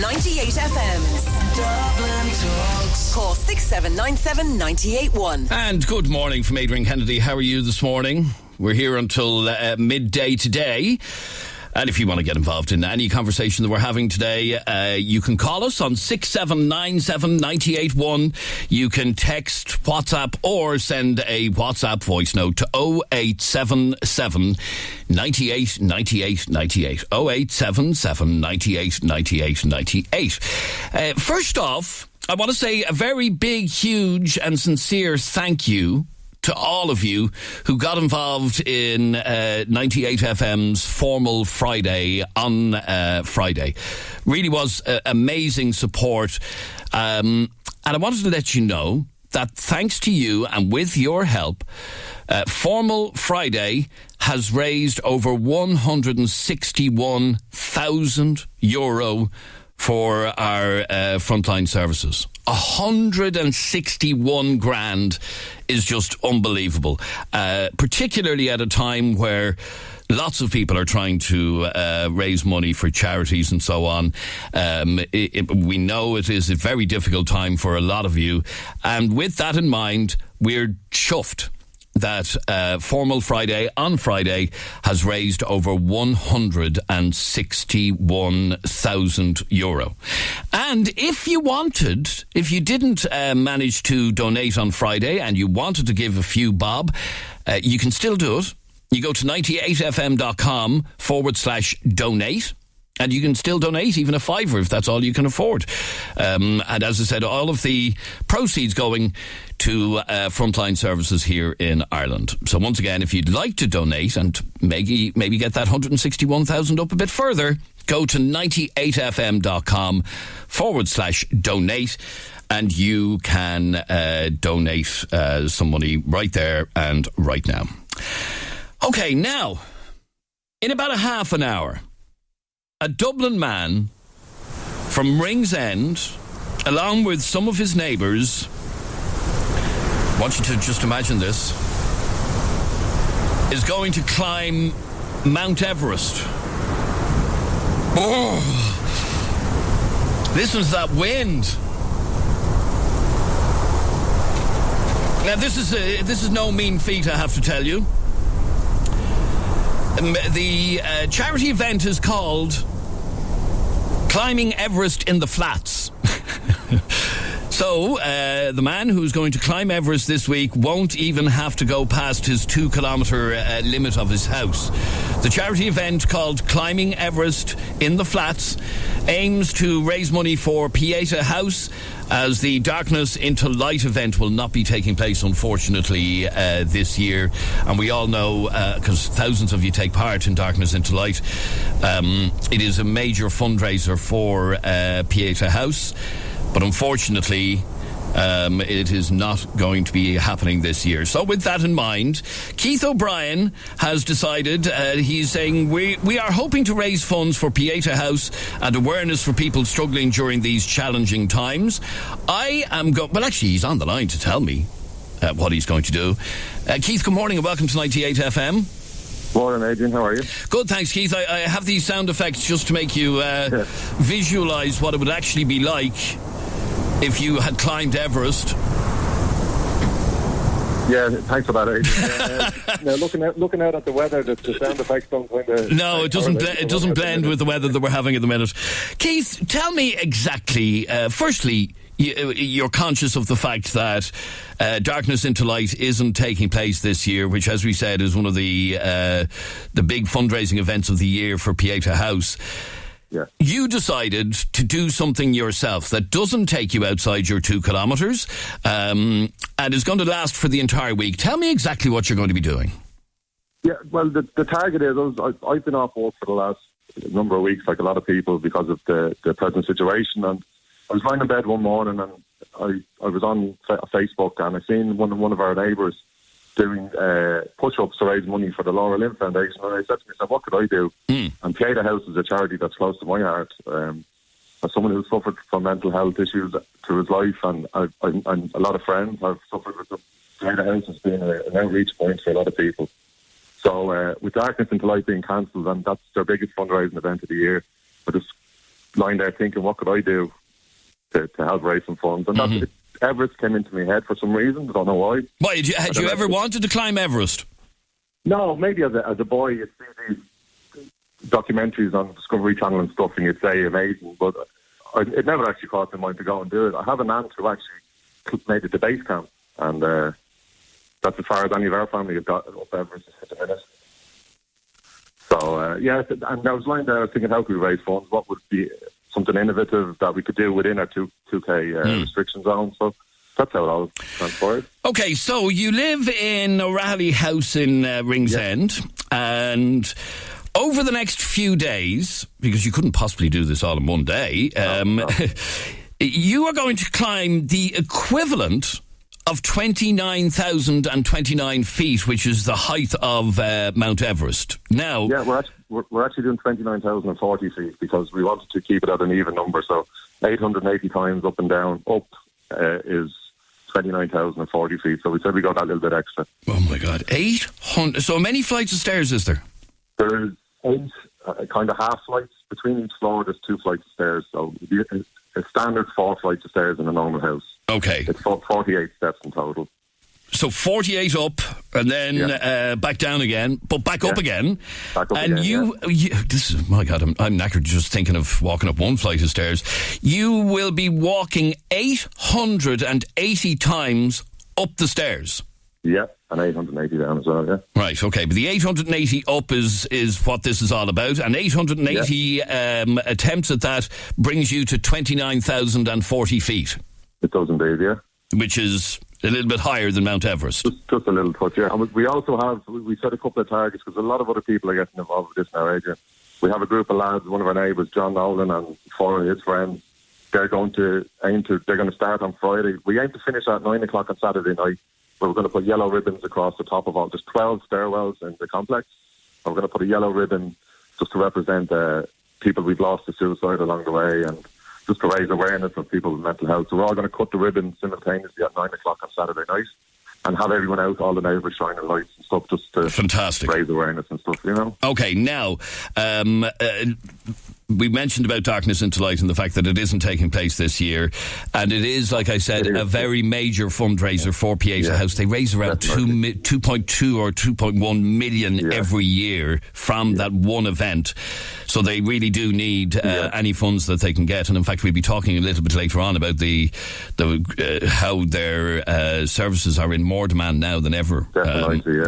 98 FM's Dublin Talks. Call 6797 981. And good morning from Adrian Kennedy. How are you this morning? We're here until midday today. And if you want to get involved in any conversation that we're having today, you can call us on 6797 981. You can text, WhatsApp, or send a WhatsApp voice note to 0877 98 98 98. 0877 98 98 98. First off, I want to say a very big, huge and sincere thank you to all of you who got involved in 98 FM's Formal Friday on Friday. Really was amazing support. And I wanted to let you know that thanks to you and with your help, Formal Friday has raised over €161,000 for our frontline services. 161 grand is just unbelievable, particularly at a time where lots of people are trying to raise money for charities and so on. We know it is a very difficult time for a lot of you, and with that in mind, we're chuffed that Formal Friday on Friday has raised over €161,000. And if you didn't manage to donate on Friday and you wanted to give a few bob, you can still do it. You go to 98fm.com/donate. And you can still donate, even a fiver, if that's all you can afford. And as I said, all of the proceeds going to frontline services here in Ireland. So once again, if you'd like to donate and maybe get that 161,000 up a bit further, go to 98fm.com/donate. And you can donate some money right there and right now. Okay, now, in about a half an hour, a Dublin man from Ringsend, along with some of his neighbours, I want you to just imagine this, is going to climb Mount Everest. Oh, listen to that wind. Now, this is no mean feat, I have to tell you. The charity event is called Climbing Everest in the Flats. So, the man who's going to climb Everest this week won't even have to go past his 2-kilometre limit of his house. The charity event called Climbing Everest in the Flats aims to raise money for Pieta House, as the Darkness into Light event will not be taking place, unfortunately, this year. And we all know, because thousands of you take part in Darkness into Light, it is a major fundraiser for Pieta House. But unfortunately, it is not going to be happening this year. So with that in mind, Keith O'Brien has decided, he's saying, we are hoping to raise funds for Pieta House and awareness for people struggling during these challenging times. Well, actually, he's on the line to tell me what he's going to do. Keith, good morning and welcome to 98 FM. Morning, Adrian. How are you? Good, thanks, Keith. I have these sound effects just to make you visualise what it would actually be like if you had climbed Everest. Yeah, thanks for that, Adrian. Now, looking out at the weather, the sound effects don't kind of... No, it doesn't blend with the weather that we're having at the minute. Keith, tell me exactly, firstly, you're conscious of the fact that Darkness into Light isn't taking place this year, which, as we said, is one of the big fundraising events of the year for Pieta House. Yeah. You decided to do something yourself that doesn't take you outside your 2 kilometres and is going to last for the entire week. Tell me exactly what you're going to be doing. Yeah, well, the target is, I've been off work for the last number of weeks, like a lot of people, because of the present situation. And I was lying in bed one morning and I was on Facebook and I seen one of our neighbours doing push-ups to raise money for the Laura Lynn Foundation, and I said to myself, what could I do? And Pieta House is a charity that's close to my heart. As someone who suffered from mental health issues through his life, and a lot of friends have suffered with them, Pieta House has been an outreach point for a lot of people. So with Darkness into Light being cancelled, and that's their biggest fundraising event of the year, I just lying there thinking, what could I do to help raise some funds? And that's Everest came into my head for some reason. I don't know why. Why, had you ever wanted to climb Everest? No, maybe as a boy, you'd see these documentaries on Discovery Channel and stuff, and you'd say amazing, but it never actually crossed my mind to go and do it. I have an aunt who actually made it to base camp, and that's as far as any of our family have got up Everest at the minute. So, and I was lying there thinking, how could we raise funds? What would be something innovative that we could do within our 2K restriction zone? So that's how it all transpired. Okay, so you live in O'Reilly House in Ringsend, and over the next few days, because you couldn't possibly do this all in one day, no. You are going to climb the equivalent of 29,029 feet, which is the height of Mount Everest. Now, yeah, we're actually doing 29,040 feet because we wanted to keep it at an even number. So 880 times up and down, is 29,040 feet. So we said we got that little bit extra. Oh my God, 800! So many flights of stairs is there? There's 8 kind of half flights between each floor. There's 2 flights of stairs. So a standard 4 flights of stairs in a normal house. Okay. It's 48 steps in total. So 48 up and then back down again, but back up again. Back up and again, you, this is, my God, I'm knackered just thinking of walking up one flight of stairs. You will be walking 880 times up the stairs. Yeah, and 880 down as well, yeah. Right, okay, but the 880 up is what this is all about, and 880 attempts at that brings you to 29,040 feet. It does indeed, yeah. Which is a little bit higher than Mount Everest. Just a little touch, yeah. And we also have, we set a couple of targets, because a lot of other people are getting involved with this now, Adrian. We have a group of lads, one of our neighbours, John Nolan, and 4 of his friends. They're going to start on Friday. We aim to finish at 9 o'clock on Saturday night. We're going to put yellow ribbons across the top of all. There's 12 stairwells in the complex. And we're going to put a yellow ribbon just to represent people we've lost to suicide along the way, and just to raise awareness of people with mental health. So we're all going to cut the ribbon simultaneously at 9 o'clock on Saturday night and have everyone out, all the neighbours shining lights and stuff, just to raise awareness and stuff, you know. Okay, now, we mentioned about Darkness into Light and the fact that it isn't taking place this year, and it is, like I said, a very major fundraiser for Pieta House. They raise around 2.2 or 2.1 million every year from that one event, so they really do need any funds that they can get. And in fact, we'll be talking a little bit later on about the how their services are in more demand now than ever. Definitely,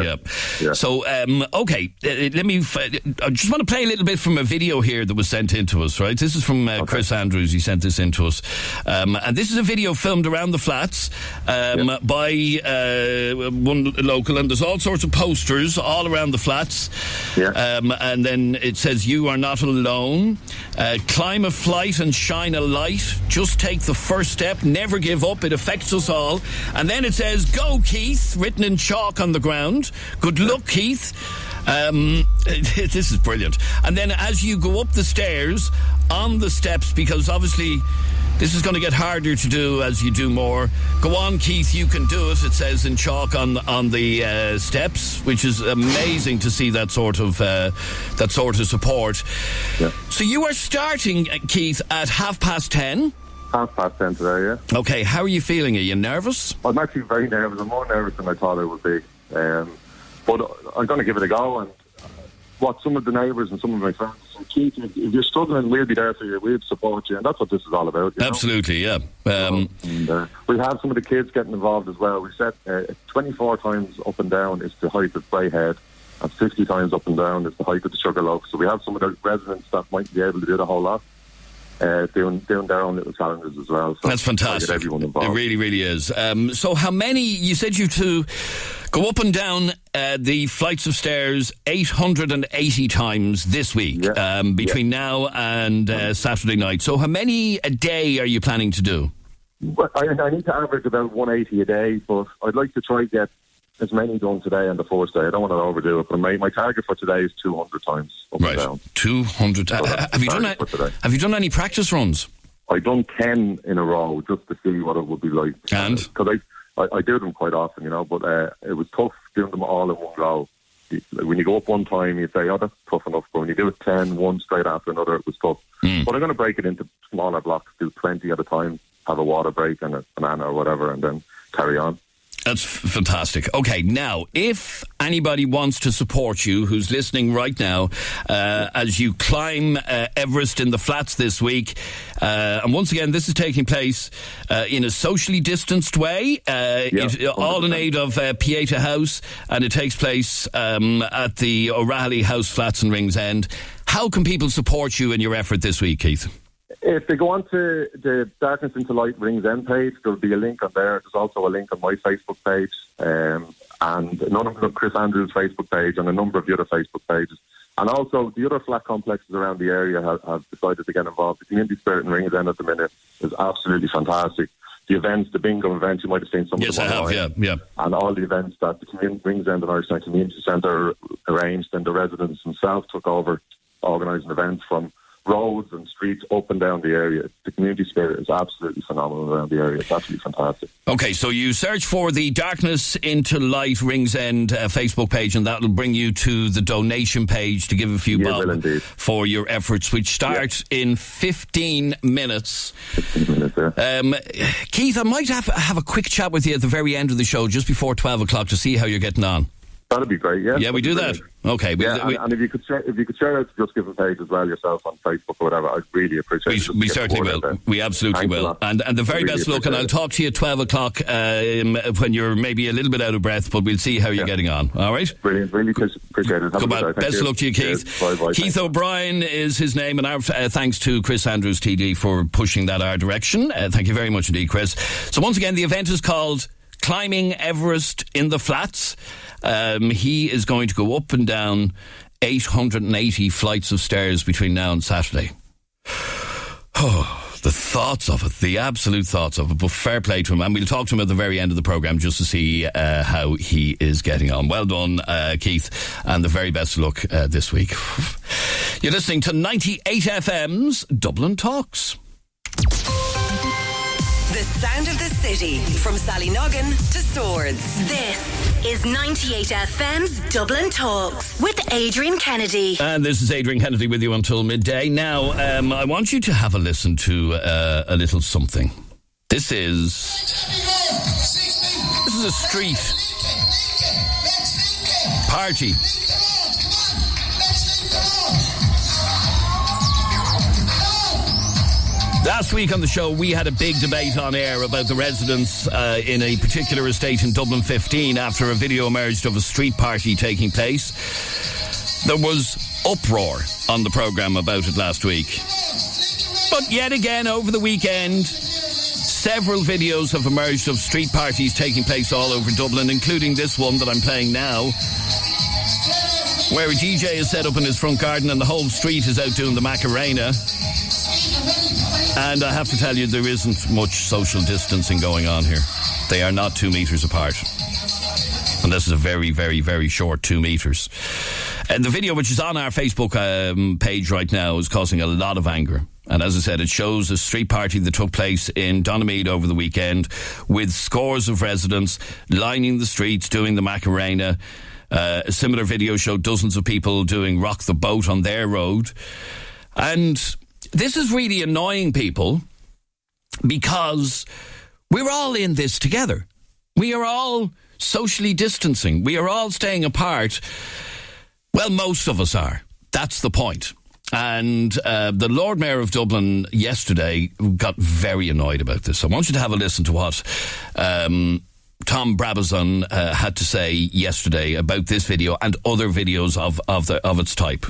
So, okay, let me. I just want to play a little bit from a video here that was sent into us, right? This is from Chris Andrews. He sent this into us. And this is a video filmed around the flats by one local, and there's all sorts of posters all around the flats. And then it says, "You are not alone. Climb a flight and shine a light. Just take the first step. Never give up. It affects us all." And then it says, "Go, Keith," written in chalk on the ground. "Good luck, Keith." This is brilliant. And then as you go up the stairs, on the steps, because obviously this is going to get harder to do as you do more. "Go on, Keith, you can do it," it says in chalk on the steps, which is amazing to see that sort of support. Yeah. So you are starting, Keith, at 10:30. 10:30 today, yeah. Okay, how are you feeling? Are you nervous? I'm actually very nervous. I'm more nervous than I thought I would be. But I'm going to give it a go, and what some of the neighbours and some of my friends say, "Keith, if you're struggling, we'll be there for you, we'll support you," and that's what this is all about. Absolutely, yeah. We have some of the kids getting involved as well. We set 24 times up and down is the height of Brayhead, and 50 times up and down is the height of the Sugarloaf. So we have some of the residents that might be able to do the whole lot. Doing their own little challenges as well. So that's fantastic. Get everyone involved. It really, really is. So how many, you said you to go up and down the flights of stairs 880 times this week, between now and Saturday night. So how many a day are you planning to do? Well, I need to average about 180 a day, but I'd like to try get as many done today and the first day. I don't want to overdo it, but my target for today is 200 times up and down. 200. Have you done any practice runs? I've done 10 in a row just to see what it would be like. And? Because I do them quite often, you know, but it was tough doing them all in one go. when you go up one time, you say, oh, that's tough enough. But when you do it 10, one straight after another, it was tough. But I'm going to break it into smaller blocks, do 20 at a time, have a water break and a banana or whatever, and then carry on. That's fantastic. Okay, now, if anybody wants to support you, who's listening right now, as you climb Everest in the flats this week, and once again, this is taking place in a socially distanced way, all in aid of Pieta House, and it takes place at the O'Reilly House Flats in Ringsend. How can people support you in your effort this week, Keith? If they go on to the Darkness into Light Ringsend page, there'll be a link on there. There's also a link on my Facebook page, and none of them Chris Andrews' Facebook page, and a number of the other Facebook pages. And also, the other flat complexes around the area have decided to get involved. The community spirit in Ringsend at the minute is absolutely fantastic. The events, the bingo events, you might have seen some of them online. Yes, I have, yeah. And all the events that the Ringsend and Irish Community Centre arranged, and the residents themselves took over organising events from roads and streets up and down the area. The community spirit is absolutely phenomenal around the area. It's absolutely fantastic. Okay, so you search for the Darkness into Light Ringsend Facebook page, and that'll bring you to the donation page to give a few bob for your efforts, which start in 15 minutes. 15 minutes, yeah. Keith, I might have a quick chat with you at the very end of the show, just before 12 o'clock, to see how you're getting on. That'd be great, yeah. Yeah, we do that. Okay. And if you could share it to Just Giving page as well yourself on Facebook or whatever, I'd really appreciate it. We certainly will. We absolutely will. And the very best luck, and I'll talk to you at 12 o'clock when you're maybe a little bit out of breath, but we'll see how you're getting on. All right? Brilliant. Really appreciate it. Come on. Best of luck to you, Keith. Bye. Keith O'Brien is his name, and our thanks to Chris Andrews, TD, for pushing that our direction. Thank you very much indeed, Chris. So once again, the event is called Climbing Everest in the Flats. He is going to go up and down 880 flights of stairs between now and Saturday. Oh, the thoughts of it, the absolute thoughts of it, but fair play to him. And we'll talk to him at the very end of the programme just to see how he is getting on. Well done, Keith, and the very best of luck this week. You're listening to 98 FM's Dublin Talks. The sound of the city, from Sallynoggin to Swords. This is 98 FM's Dublin Talks with Adrian Kennedy. And this is Adrian Kennedy with you until midday. Now, I want you to have a listen to a little something. This is a street party. Last week on the show, we had a big debate on air about the residents in a particular estate in Dublin 15 after a video emerged of a street party taking place. There was uproar on the programme about it last week. But yet again, over the weekend, several videos have emerged of street parties taking place all over Dublin, including this one that I'm playing now, where a DJ is set up in his front garden and the whole street is out doing the Macarena. And I have to tell you, there isn't much social distancing going on here. They are not 2 metres apart. And this is a very, very, very short 2 metres. And the video, which is on our Facebook page right now, is causing a lot of anger. And as I said, it shows a street party that took place in Donamead over the weekend with scores of residents lining the streets, doing the Macarena. A similar video showed dozens of people doing Rock the Boat on their road. And this is really annoying people because we're all in this together. We are all socially distancing. We are all staying apart. Well, most of us are. That's the point. And the Lord Mayor of Dublin yesterday got very annoyed about this. I want you to have a listen to what Tom Brabazon had to say yesterday about this video and other videos of its type.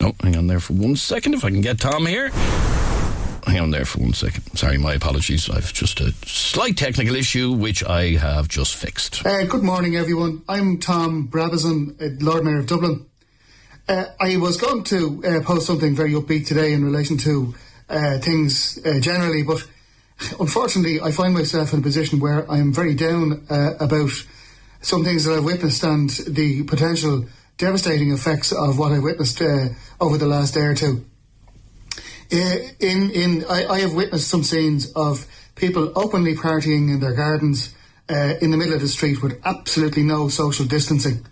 Oh, hang on there for 1 second, if I can get Tom here. Hang on there for 1 second. Sorry, my apologies. I've just a slight technical issue, which I have just fixed. Good morning, everyone. I'm Tom Brabazon, Lord Mayor of Dublin. I was going to post something very upbeat today in relation to things generally, but unfortunately I find myself in a position where I'm very down about some things that I've witnessed and the potential devastating effects of what I witnessed over the last day or two. I have witnessed some scenes of people openly partying in their gardens in the middle of the street with absolutely no social distancing.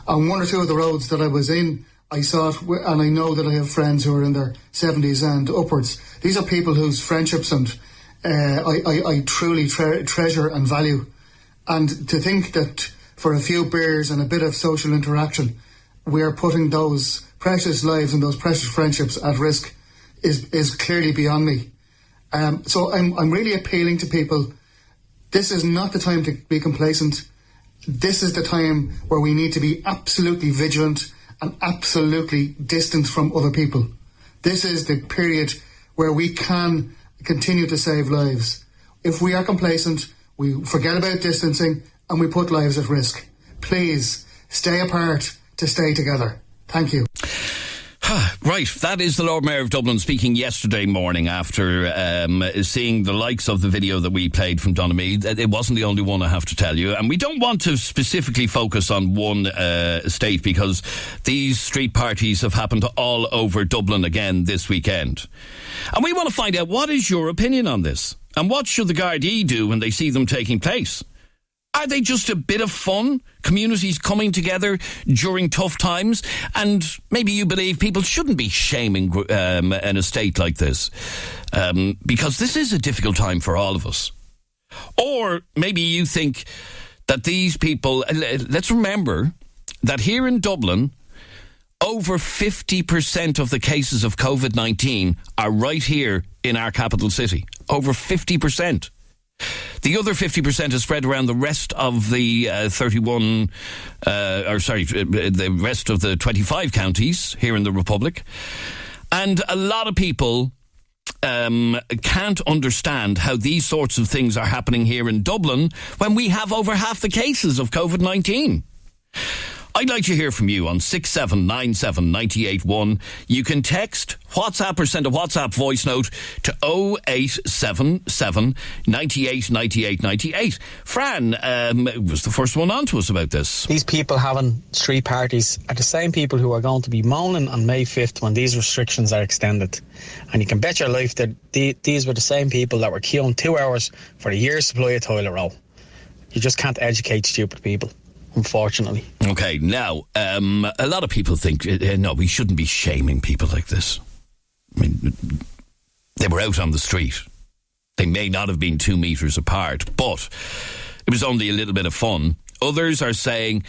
On one or two of the roads that I was in, I saw it, and I know that I have friends who are in their 70s and upwards. These are people whose friendships and I truly treasure and value. And to think that for a few beers and a bit of social interaction, we are putting those precious lives and those precious friendships at risk is clearly beyond me. So I'm really appealing to people. This is not the time to be complacent. This is the time where we need to be absolutely vigilant and absolutely distant from other people. This is the period where we can continue to save lives. If we are complacent, we forget about distancing and we put lives at risk. Please stay apart to stay together. Thank you. Right, that is the Lord Mayor of Dublin speaking yesterday morning after seeing the likes of the video that we played from Donaghmede. It wasn't the only one, I have to tell you. And we don't want to specifically focus on one state because these street parties have happened all over Dublin again this weekend. And we want to find out, what is your opinion on this? And what should the Gardaí do when they see them taking place? Are they just a bit of fun? Communities coming together during tough times? And maybe you believe people shouldn't be shaming an estate like this because this is a difficult time for all of us. Or maybe you think that these people... Let's remember that here in Dublin, over 50% of the cases of COVID-19 are right here in our capital city. Over 50%. The other 50% is spread around the rest of the the rest of the 25 counties here in the Republic. And a lot of people can't understand how these sorts of things are happening here in Dublin when we have over half the cases of COVID-19. I'd like to hear from you on 6797 981. You can text, WhatsApp or send a WhatsApp voice note to 0877 98 98 98. Fran was the first one on to us about this. These people having street parties are the same people who are going to be moaning on May 5th when these restrictions are extended. And you can bet your life that these were the same people that were queuing 2 hours for a year's supply of toilet roll. You just can't educate stupid people, unfortunately. Okay, now, a lot of people think, no, we shouldn't be shaming people like this. I mean, they were out on the street. They may not have been 2 metres apart, but it was only a little bit of fun. Others are saying,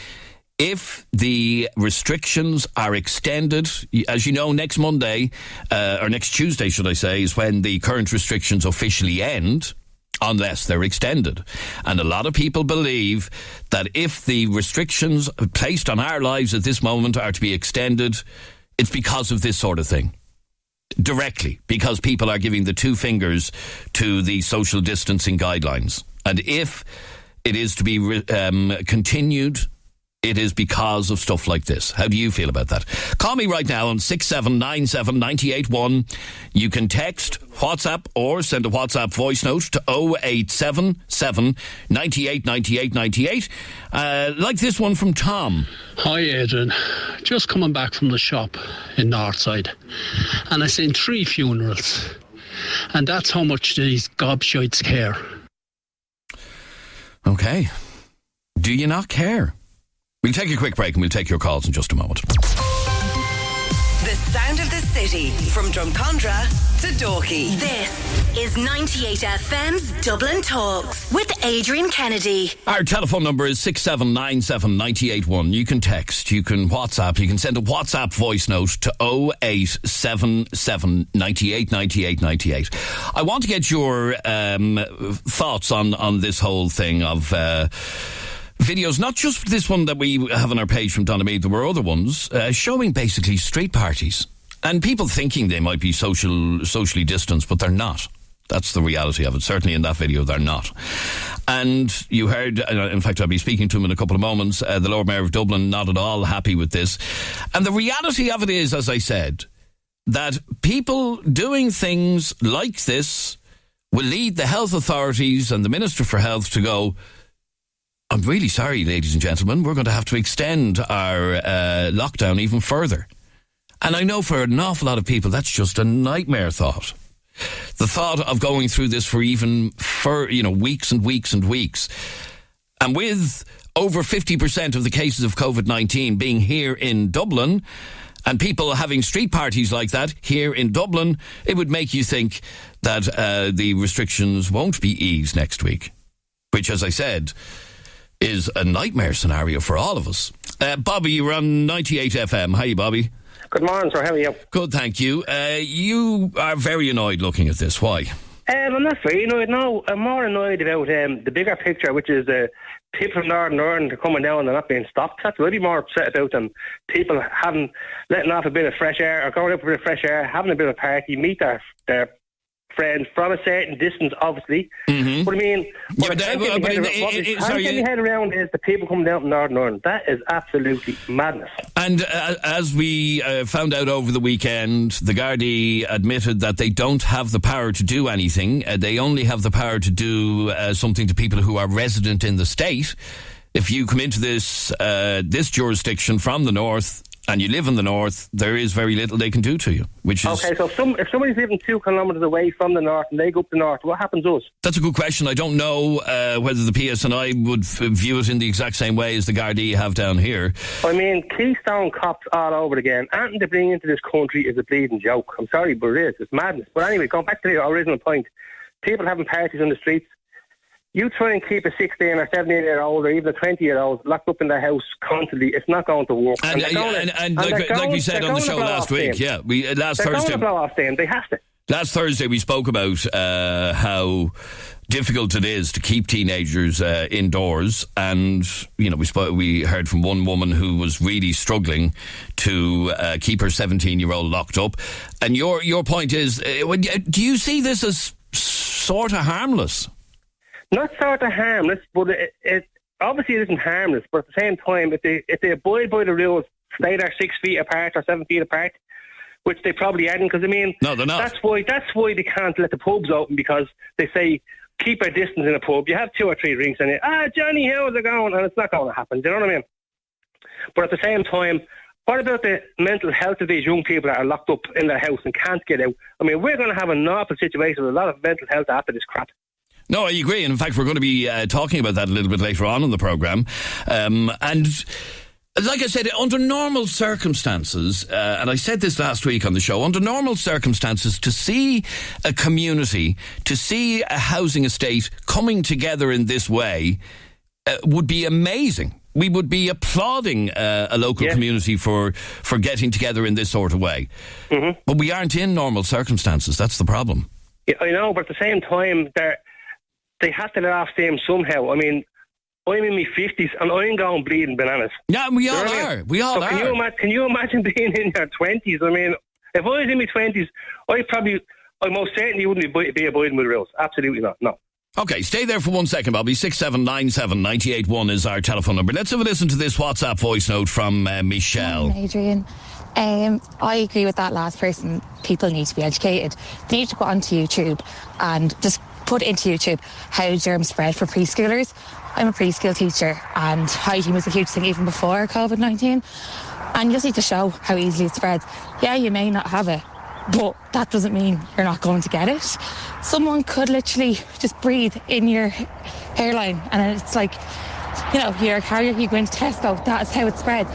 if the restrictions are extended, as you know, next Monday, or next Tuesday, should I say, is when the current restrictions officially end, unless they're extended. And a lot of people believe that if the restrictions placed on our lives at this moment are to be extended, it's because of this sort of thing. Directly, because people are giving the 2 fingers to the social distancing guidelines. And if it is to be continued, it is because of stuff like this. How do you feel about that? Call me right now on 6797 981. You can text, WhatsApp, or send a WhatsApp voice note to 0877 98 98 98. Like this one from Tom. Hi Adrian, just coming back from the shop in Northside, and I seen 3 funerals, and that's how much these gobshites care. Okay. Do you not care? We'll take a quick break and we'll take your calls in just a moment. The sound of the city from Drumcondra to Dorky. This is 98 FM's Dublin Talks with Adrian Kennedy. Our telephone number is 6797 981. You can text, you can WhatsApp, you can send a WhatsApp voice note to 0877 98 98 98. I want to get your thoughts on this whole thing of... videos, not just this one that we have on our page from Donaghmede, there were other ones, showing basically street parties. And people thinking they might be socially distanced, but they're not. That's the reality of it. Certainly in that video, they're not. And you heard, in fact, I'll be speaking to him in a couple of moments, the Lord Mayor of Dublin, not at all happy with this. And the reality of it is, as I said, that people doing things like this will lead the health authorities and the Minister for Health to go, I'm really sorry, ladies and gentlemen, we're going to have to extend our lockdown even further. And I know for an awful lot of people, that's just a nightmare thought. The thought of going through this for even weeks and weeks and weeks. And with over 50% of the cases of COVID-19 being here in Dublin, and people having street parties like that here in Dublin, it would make you think that the restrictions won't be eased next week, which, as I said, is a nightmare scenario for all of us. Bobby, you're on 98 FM. Hi, Bobby. Good morning, sir. How are you? Good, thank you. You are very annoyed looking at this. Why? I'm not very annoyed, no. I'm more annoyed about the bigger picture, which is people from Northern Ireland are coming down and not being stopped. That's really more upset about them. People letting off a bit of fresh air, or going up a bit of fresh air, having a bit of a party, meet their friends from a certain distance, obviously. Mm-hmm. But I mean, what I can't get my head around is the people coming down from Northern Ireland. That is absolutely madness. And as we found out over the weekend, the Gardaí admitted that they don't have the power to do anything. They only have the power to do something to people who are resident in the state. If you come into this jurisdiction from the north and you live in the north, there is very little they can do to you. Which is okay. So if somebody's living 2 kilometres away from the north and they go up the north, what happens to us? That's a good question. I don't know whether the PSNI would view it in the exact same way as the Gardaí have down here. I mean, Keystone cops all over again. Anything to bring into this country is a bleeding joke. I'm sorry, but it is. It's madness. But anyway, going back to the original point, people having parties on the streets. You try and keep a 16 or 17-year-old or even a 20-year-old locked up in their house constantly, it's not going to work. And like we said on the show last week, last Thursday. They're going to blow off steam. They have to. Last Thursday we spoke about how difficult it is to keep teenagers indoors, and we heard from one woman who was really struggling to keep her 17-year-old locked up. And your point is, do you see this as sort of harmless? Not sort of harmless, but it obviously isn't harmless. But at the same time, if they abide by the rules, stay there 6 feet apart or 7 feet apart, which they probably aren't, because I mean, no, they're not. That's why they can't let the pubs open, because they say keep a distance in a pub. You have 2 or 3 drinks and Johnny, how's it going? And it's not going to happen. Do you know what I mean? But at the same time, what about the mental health of these young people that are locked up in their house and can't get out? I mean, we're going to have an awful situation with a lot of mental health after this crap. No, I agree. And in fact, we're going to be talking about that a little bit later on in the programme. And like I said, under normal circumstances, and I said this last week on the show, under normal circumstances, to see a community, to see a housing estate coming together in this way would be amazing. We would be applauding a local community for getting together in this sort of way. Mm-hmm. But we aren't in normal circumstances. That's the problem. Yeah, I know, but at the same time, they have to let off steam somehow. I mean, I'm in my 50s and I'm going bleeding bananas. Yeah, we all are. We all are. Can you imagine being in your 20s? I mean, if I was in my 20s, I most certainly wouldn't be abiding with the rules. Absolutely not, no. Okay, stay there for 1 second, Bobby. 6797 981 is our telephone number. Let's have a listen to this WhatsApp voice note from Michelle. Hi, Adrian. I agree with that last person. People need to be educated. They need to go onto YouTube and just put into YouTube how germs spread for preschoolers. I'm a preschool teacher, and hygiene was a huge thing even before COVID-19. And you just need to show how easily it spreads. Yeah, you may not have it, but that doesn't mean you're not going to get it. Someone could literally just breathe in your hairline, and it's like, you're a carrier, you go into Tesco, that's how it spreads.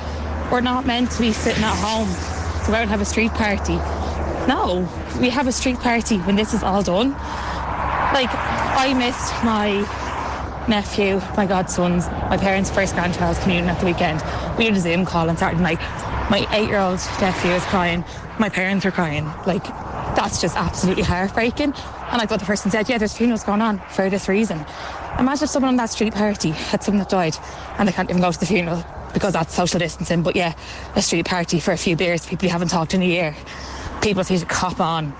We're not meant to be sitting at home to go out and have a street party. No, we have a street party when this is all done. Like, I missed my nephew, my godson's, my parents' first grandchild's communion at the weekend. We did a Zoom call on Saturday night. My 8-year-old nephew is crying. My parents are crying. Like, that's just absolutely heartbreaking. And like what the person said, there's funerals going on for this reason. Imagine if someone on that street party had someone that died and they can't even go to the funeral because that's social distancing. But a street party for a few beers, people you haven't talked to in a year. People need to cop on.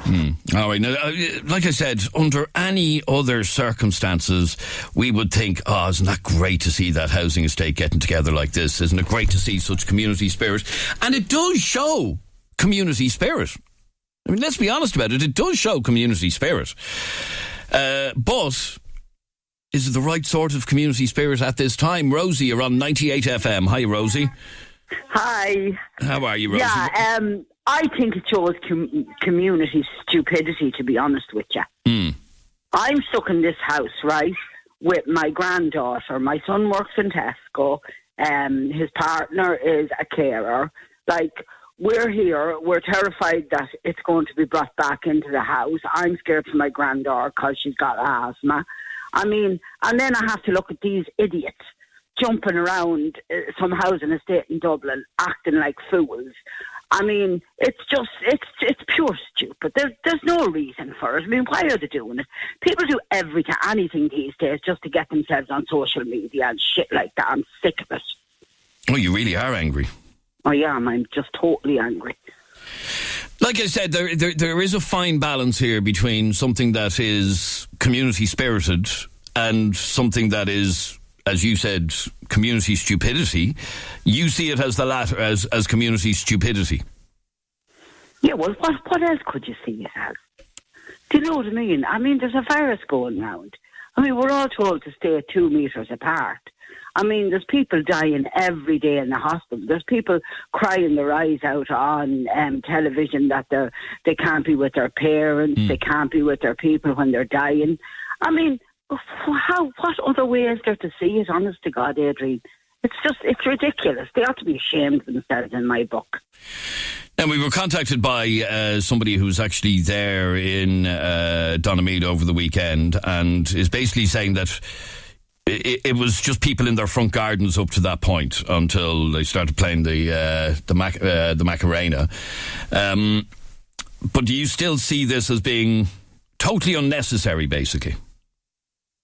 All right. Now, like I said, under any other circumstances, we would think, isn't that great to see that housing estate getting together like this? Isn't it great to see such community spirit? And it does show community spirit. I mean, let's be honest about it. It does show community spirit. But is it the right sort of community spirit at this time? Rosie, you're on 98 FM. Hi, Rosie. Hi. How are you, Rosie? Yeah, I think it shows community stupidity, to be honest with you. I'm stuck in this house, right? with my granddaughter. My son works in Tesco. His partner is a carer. Like, we're here. We're terrified that it's going to be brought back into the house. I'm scared for my granddaughter because she's got asthma. I mean, and then I have to look at these idiots jumping around some housing estate in Dublin, acting like fools. I mean, it's pure stupid. There's no reason for it. I mean, why are they doing it? People do anything these days just to get themselves on social media and shit like that. I'm sick of it. Oh, you really are angry. I am. I'm just totally angry. Like I said, there is a fine balance here between something that is community spirited and something that is, as you said, community stupidity. You see it as the latter, as community stupidity. Yeah, well, what else could you see it as? Do you know what I mean? I mean, there's a virus going round. I mean, we're all told to stay 2 metres apart. I mean, there's people dying every day in the hospital. There's people crying their eyes out on television that they can't be with their parents, they can't be with their people when they're dying. I mean, what other way is there to see it, honest to God, Adrian? It's ridiculous. They ought to be ashamed of themselves in my book. And we were contacted by somebody who's actually there in Donamead over the weekend and is basically saying that it was just people in their front gardens up to that point until they started playing the Macarena. But do you still see this as being totally unnecessary, basically?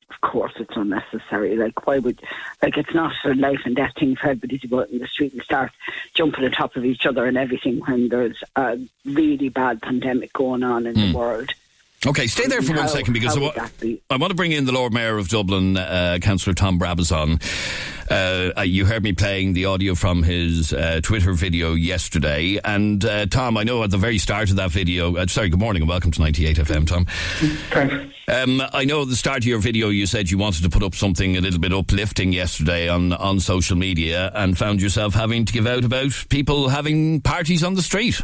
Of course it's unnecessary. Like, why would... Like, it's not a life and death thing for everybody to go out in the street and start jumping on top of each other and everything when there's a really bad pandemic going on in the world. Okay, stay there for 1 second because I want to bring in the Lord Mayor of Dublin, Councillor Tom Brabazon. You heard me playing the audio from his Twitter video yesterday. And Tom, I know at the very start of that video... good morning and welcome to 98 FM, Tom. Thanks. I know at the start of your video you said you wanted to put up something a little bit uplifting yesterday on social media and found yourself having to give out about people having parties on the street.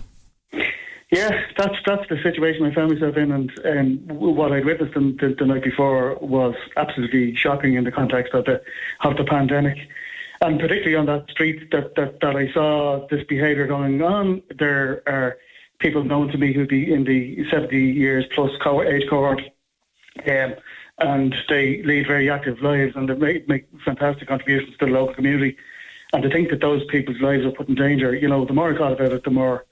Yeah, that's the situation I found myself in, and what I'd witnessed the night before was absolutely shocking in the context of the pandemic, and particularly on that street that I saw this behaviour going on. There are people known to me who'd be in the 70 years plus age cohort, and they lead very active lives and they make fantastic contributions to the local community. And to think that those people's lives are put in danger, you know, the more I thought about it, the more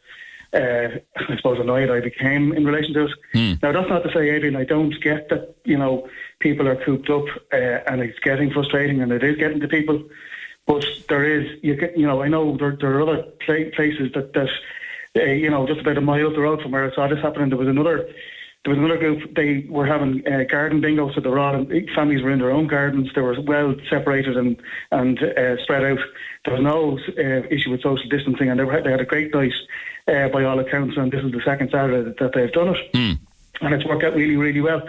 I suppose annoyed I became in relation to it. Now, that's not to say, Adrian, I don't get that, you know, people are cooped up and it's getting frustrating and it is getting to people. But there is, I know there are other places that you know, just about a mile up the road from where I saw this happening, there was another group. They were having garden bingo, so families were in their own gardens. They were well separated and spread out. There was no issue with social distancing, and they had a great night by all accounts. And this is the second Saturday that they've done it, and it's worked out really, really well.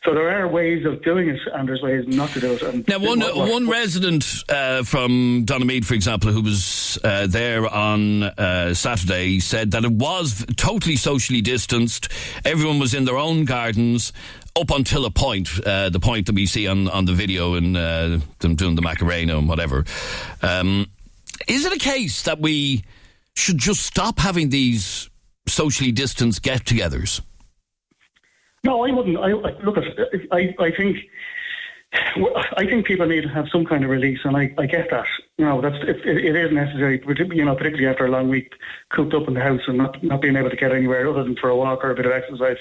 So there are ways of doing it, and there's ways not to do it. And now, one resident from Donamead, for example, who was there on Saturday, said that it was totally socially distanced. Everyone was in their own gardens up until a point, the point that we see on the video and them doing the Macarena and whatever. Is it a case that we should just stop having these socially distanced get-togethers? No, I wouldn't. I think people need to have some kind of release, and I get that. You know, it is necessary. You know, particularly after a long week cooped up in the house and not being able to get anywhere other than for a walk or a bit of exercise.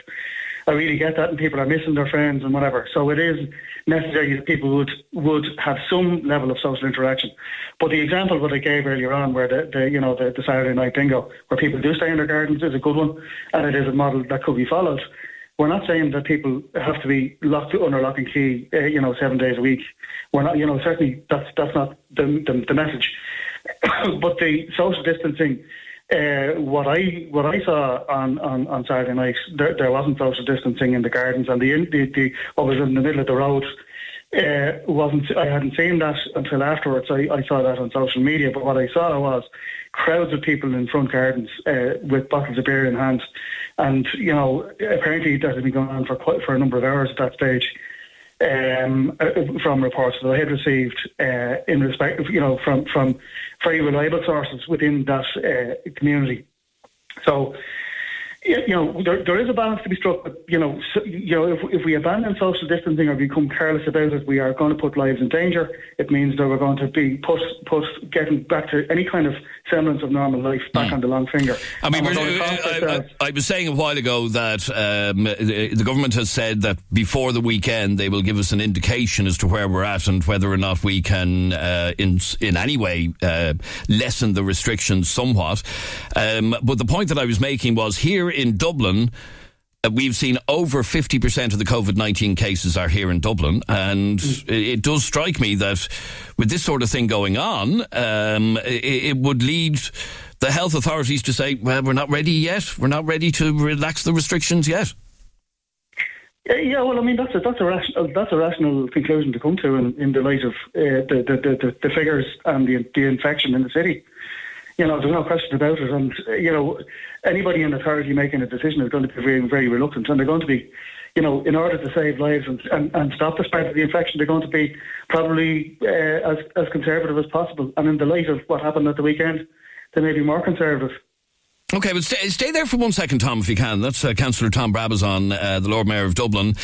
I really get that, and people are missing their friends and whatever. So it is necessary that people would have some level of social interaction. But the example that I gave earlier on, where the Saturday night bingo, where people do stay in their gardens, is a good one, and it is a model that could be followed. We're not saying that people have to be locked under lock and key, 7 days a week. We're not, certainly that's not the message. But the social distancing, what I saw on Saturday night, there wasn't social distancing in the gardens, and what was in the middle of the road wasn't. I hadn't seen that until afterwards. I saw that on social media, but what I saw was crowds of people in front gardens with bottles of beer in hand, and apparently that had been going on for a number of hours at that stage. from reports that I had received in respect of, from very reliable sources within that community. So, there is a balance to be struck. But, if we abandon social distancing or become careless about it, we are going to put lives in danger. It means that we're going to be put getting back to any kind of semblance of normal life back on the long finger. I mean, I was saying a while ago that the government has said that before the weekend they will give us an indication as to where we're at and whether or not we can, in any way, lessen the restrictions somewhat. But the point that I was making was here in Dublin, we've seen over 50% of the COVID-19 cases are here in Dublin, and it does strike me that with this sort of thing going on, it would lead the health authorities to say, well, we're not ready yet. We're not ready to relax the restrictions yet. Yeah, well, I mean, that's a rational conclusion to come to in the light of the figures and the infection in the city. There's no question about it. And, anybody in authority making a decision is going to be very, very reluctant. And they're going to be, in order to save lives and stop the spread of the infection, they're going to be probably as conservative as possible. And in the light of what happened at the weekend, they may be more conservative. OK, but stay there for 1 second, Tom, if you can. That's Councillor Tom Brabazon, the Lord Mayor of Dublin.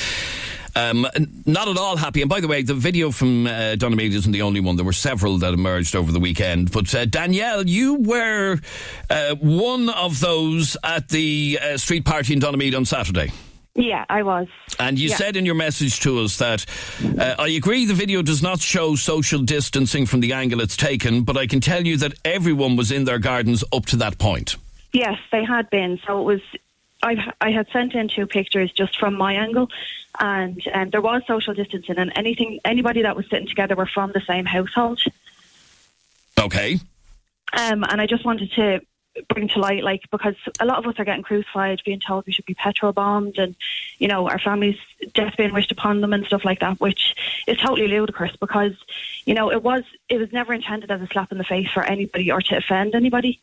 Not at all happy. And by the way, the video from Donemead isn't the only one. There were several that emerged over the weekend. But Danielle, you were one of those at the street party in Donemead on Saturday. Yeah, I was. And you said in your message to us that I agree the video does not show social distancing from the angle it's taken, but I can tell you that everyone was in their gardens up to that point. Yes, they had been. So it was. I had sent in 2 pictures just from my angle, and there was social distancing, and anybody that was sitting together were from the same household. Okay. And I just wanted to bring to light, because a lot of us are getting crucified, being told we should be petrol bombed, and our families' death being wished upon them and stuff like that, which is totally ludicrous because it was never intended as a slap in the face for anybody or to offend anybody.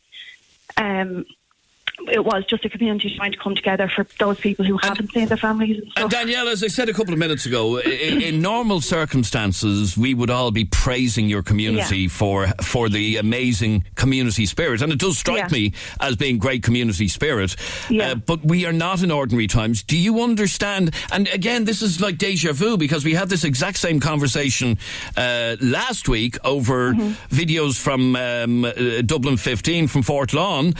It was just a community trying to come together for those people who haven't seen their families and stuff. And Danielle, as I said a couple of minutes ago, in normal circumstances, we would all be praising your community for the amazing community spirit. And it does strike me as being great community spirit. Yeah. But we are not in ordinary times. Do you understand? And again, this is like deja vu because we had this exact same conversation last week over videos from Dublin 15 from Fort Lawn.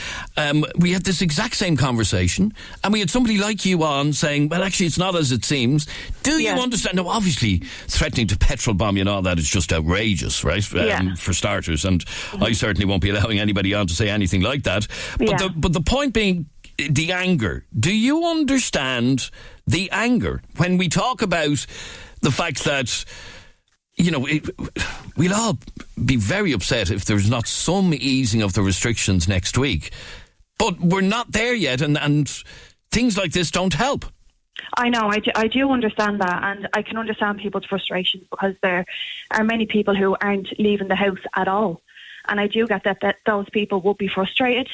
We had this exact same conversation, and we had somebody like you on saying, well, actually, it's not as it seems. Do you understand? Now, obviously, threatening to petrol bomb you and all that is just outrageous, right? For starters, and I certainly won't be allowing anybody on to say anything like that. But the point being, the anger. Do you understand the anger when we talk about the fact that we'll all be very upset if there's not some easing of the restrictions next week? But we're not there yet, and things like this don't help. I know, I do understand that, and I can understand people's frustrations because there are many people who aren't leaving the house at all. And I do get that those people would be frustrated.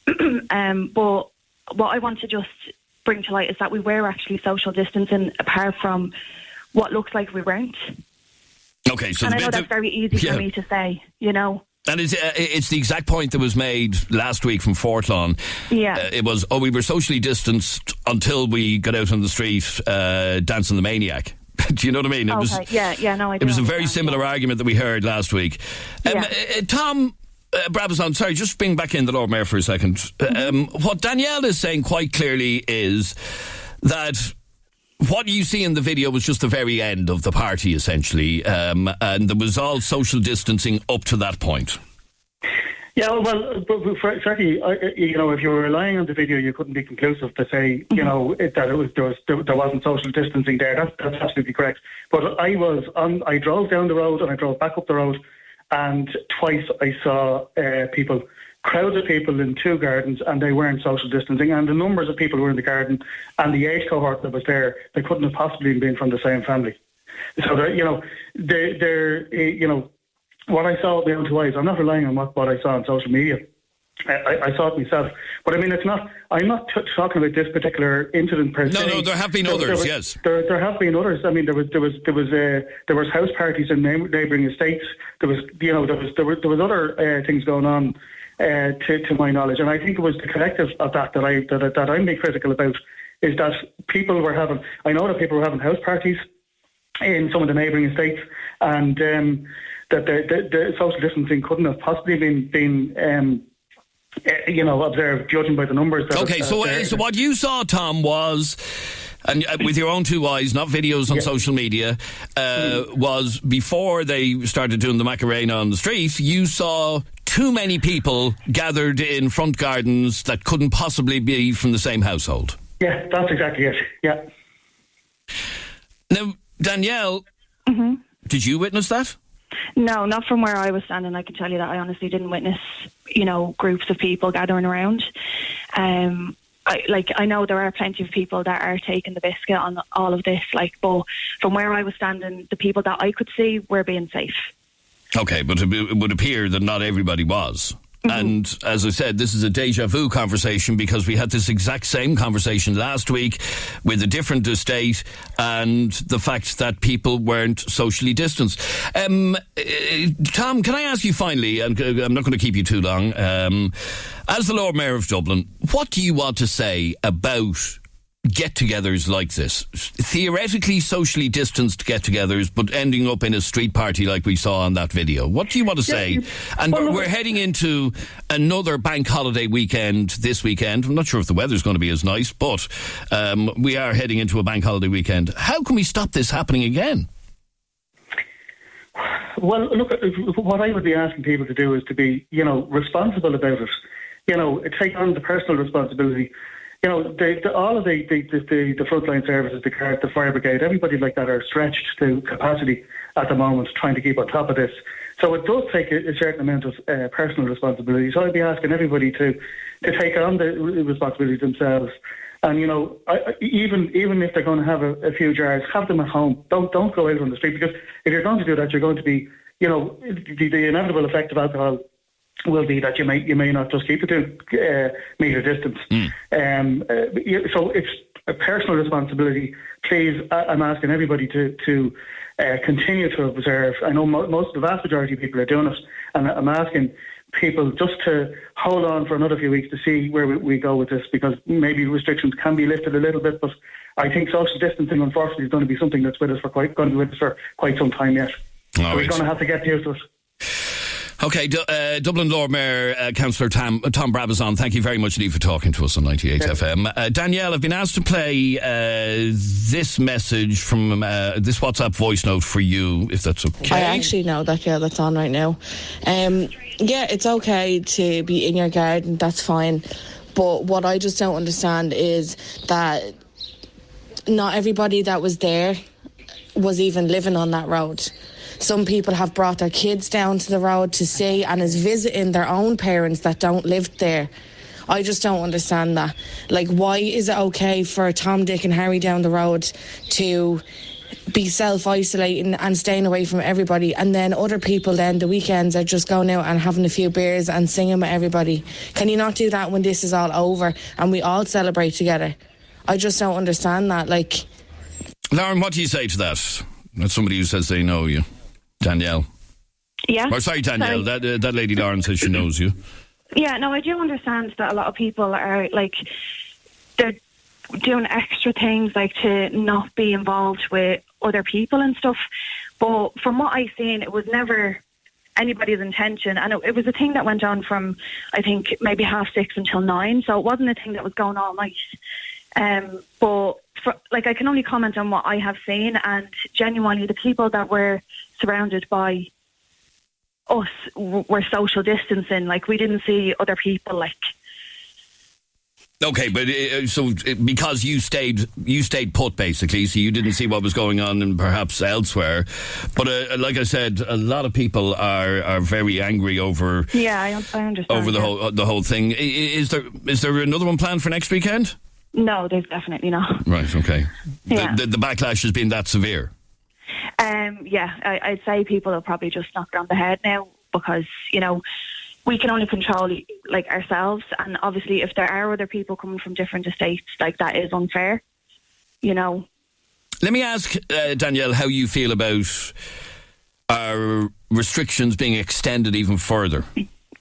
But what I want to just bring to light is that we were actually social distancing apart from what looks like we weren't. Okay, so and I know that's very easy for me to say, And it's the exact point that was made last week from Fort Lawn. Yeah. It was, we were socially distanced until we got out on the street dancing the maniac. Do you know what I mean? It was, I do. It was a very similar argument that we heard last week. Tom Brabazon, sorry, just bring back in the Lord Mayor for a second. What Danielle is saying quite clearly is that what you see in the video was just the very end of the party, essentially, and there was all social distancing up to that point. Yeah, well, certainly, if you were relying on the video, you couldn't be conclusive to say, that there wasn't social distancing there. That's absolutely correct. But I drove down the road and I drove back up the road, and twice I saw crowds of people in 2 gardens, and they weren't social distancing, and the numbers of people who were in the garden and the age cohort that was there, they couldn't have possibly been from the same family. So what I saw with my own 2 eyes, I'm not relying on what I saw on social media. I saw it myself. But I mean, it's not. I'm not talking about this particular incident per se. No, there have been others. Yes, there have been others. I mean, there was house parties in neighbouring estates. There was other things going on. To my knowledge, and I think it was the collective of that I'm being critical about, is that people were having. I know that people were having house parties in some of the neighbouring estates, and that the social distancing couldn't have possibly been observed, judging by the numbers. So what you saw, Tom, was, and with your own two eyes, not videos on social media, was before they started doing the Macarena on the street, you saw too many people gathered in front gardens that couldn't possibly be from the same household. Yeah, that's exactly it. Yeah. Now, Danielle, did you witness that? No, not from where I was standing. I can tell you that I honestly didn't witness, groups of people gathering around. I know there are plenty of people that are taking the biscuit on all of this, but from where I was standing, the people that I could see were being safe. Okay, but it would appear that not everybody was. And as I said, this is a deja vu conversation because we had this exact same conversation last week with a different estate and the fact that people weren't socially distanced. Tom, can I ask you finally, and I'm not going to keep you too long, as the Lord Mayor of Dublin, what do you want to say about get-togethers like this? Theoretically socially distanced get-togethers, but ending up in a street party like we saw on that video. What do you want to say? And we're heading into another bank holiday weekend this weekend. I'm not sure if the weather's going to be as nice, but we are heading into a bank holiday weekend. How can we stop this happening again? Well, look, what I would be asking people to do is to be, responsible about it. Take on the personal responsibility. All of the frontline services, the fire brigade, everybody like that are stretched to capacity at the moment, trying to keep on top of this. So it does take a certain amount of personal responsibility. So I'd be asking everybody to take on the responsibility themselves. And even if they're going to have a few jars, have them at home. Don't go out on the street, because if you're going to do that, you're going to be, the inevitable effect of alcohol will be that you may not just keep it to metre distance. So it's a personal responsibility. Please, I'm asking everybody to continue to observe. I know the vast majority of people are doing it, and I'm asking people just to hold on for another few weeks to see where we go with this, because maybe restrictions can be lifted a little bit, but I think social distancing, unfortunately, is going to be something that's going to be with us for quite some time yet. So we're going to have to get used to it. Okay, Dublin Lord Mayor, Councillor Tom Brabazon, thank you very much indeed for talking to us on 98 FM. Danielle, I've been asked to play this message from this WhatsApp voice note for you, if that's okay. I actually know that, that's on right now. It's okay to be in your garden, that's fine. But what I just don't understand is that not everybody that was there was even living on that road. Some people have brought their kids down to the road to see and is visiting their own parents that don't live there. I just don't understand that. Why is it okay for Tom, Dick and Harry down the road to be self-isolating and staying away from everybody, and then other people then the weekends are just going out and having a few beers and singing with everybody? Can you not do that when this is all over and we all celebrate together? I just don't understand that. Lauren, what do you say to that? That's somebody who says they know you. Danielle. Yeah. Or sorry, Danielle. Sorry. That lady Lauren says she knows you. Yeah, no, I do understand that a lot of people are they're doing extra things to not be involved with other people and stuff. But from what I've seen, it was never anybody's intention, and it was a thing that went on from, I think, maybe 6:30 until 9. So it wasn't a thing that was going all night. But I can only comment on what I have seen, and genuinely the people that were surrounded by us were social distancing. We didn't see other people. Okay, but because you stayed put basically, so you didn't see what was going on and perhaps elsewhere. But like I said, a lot of people are very angry over. Yeah, I understand. Over the whole thing. Is there another one planned for next weekend? No, there's definitely not. Right. Okay. Yeah. The backlash has been that severe. I'd say people are probably just knocked on the head now, because we can only control like ourselves, and obviously if there are other people coming from different estates, like that is unfair, you know. Let me ask Danielle how you feel about our restrictions being extended even further.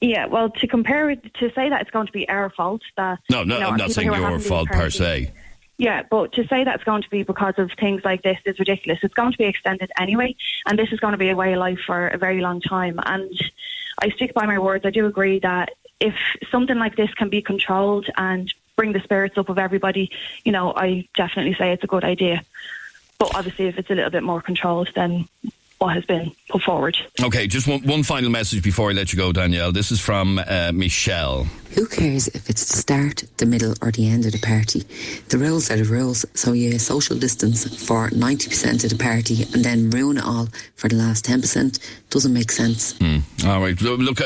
Yeah, well, to compare it, to say that it's going to be our fault, that No, I'm not saying your fault per se. Yeah, but to say that's going to be because of things like this is ridiculous. It's going to be extended anyway, and this is going to be a way of life for a very long time. And I stick by my words. I do agree that if something like this can be controlled and bring the spirits up of everybody, you know, I definitely say it's a good idea. But obviously, if it's a little bit more controlled than what has been put forward. Okay, just one final message before I let you go, Danielle. This is from Michelle. Who cares if it's the start, the middle or the end of the party? The rules are the rules, so you social distance for 90% of the party and then ruin it all for the last 10% doesn't make sense. All right. Look,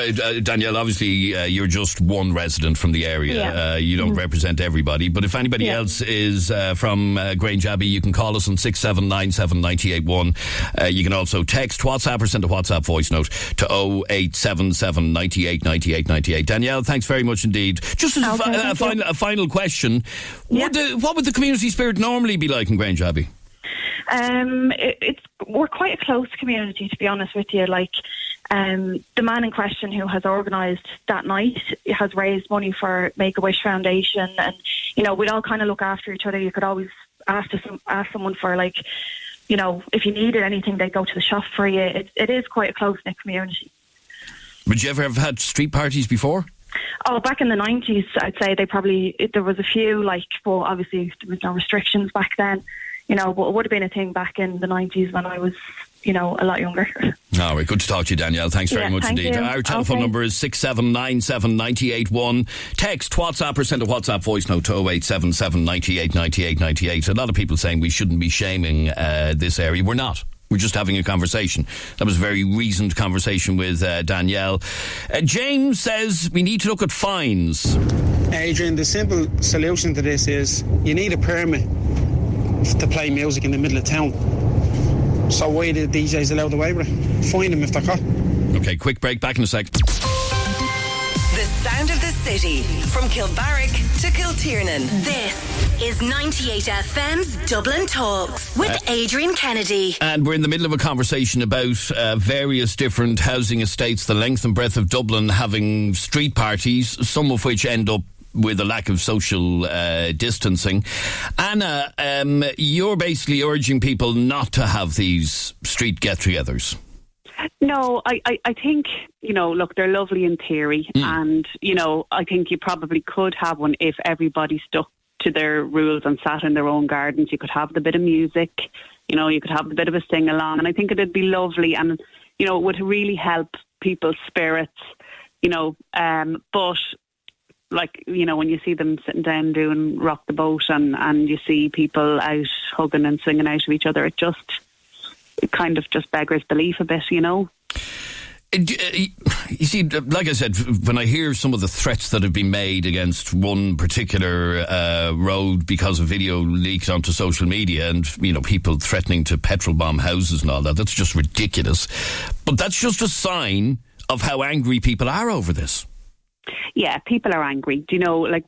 Danielle, obviously you're just one resident from the area. Yeah. You don't represent everybody, but if anybody else is from Grange Abbey, you can call us on 6797981. You can also text, WhatsApp or send a WhatsApp voice note to 0877 98 98 98. Danielle, thanks very much indeed. Just as a final question, what would the community spirit normally be like in Grange Abbey? We're quite a close community, to be honest with you. Like, the man in question who has organised that night has raised money for Make-A-Wish Foundation, and you know, we'd all kind of look after each other. You could always ask someone for, like, you know, if you needed anything, they'd go to the shop for you. It is quite a close-knit community. Would you ever have had street parties before? Oh, back in the 90s, I'd say there was a few, like, but obviously there was no restrictions back then, you know, but it would have been a thing back in the 90s when I was, you know, a lot younger. All right, good to talk to you, Danielle. Thanks very much indeed. You. Our telephone number is 6797 981. Text, WhatsApp or send a WhatsApp voice note to 0877 98 98 98. A lot of people saying we shouldn't be shaming this area. We're not. We're just having a conversation. That was a very reasoned conversation with Danielle. James says we need to look at fines. Adrian, the simple solution to this is you need a permit to play music in the middle of town. So why are the DJs allowed away with it? Find them if they're caught. Okay, quick break. Back in a sec. The sound of the city, from Kilbarrack to Kiltiernan. This is 98 FM's Dublin Talks with Adrian Kennedy. And we're in the middle of a conversation about various different housing estates, the length and breadth of Dublin, having street parties, some of which end up with a lack of social distancing. Anna, you're basically urging people not to have these street get-togethers. No, I think, you know, look, they're lovely in theory, and, you know, I think you probably could have one if everybody stuck to their rules and sat in their own gardens. You could have the bit of music, you know, you could have the bit of a sing-along, and I think it'd be lovely, and, you know, it would really help people's spirits, you know, but, like, you know, when you see them sitting down doing Rock the Boat and you see people out hugging and singing out of each other, it kind of just beggars belief a bit, you know. You see, like I said, when I hear some of the threats that have been made against one particular road because of video leaked onto social media and, you know, people threatening to petrol bomb houses and all that, that's just ridiculous. But that's just a sign of how angry people are over this. Yeah, people are angry. Do you know, like,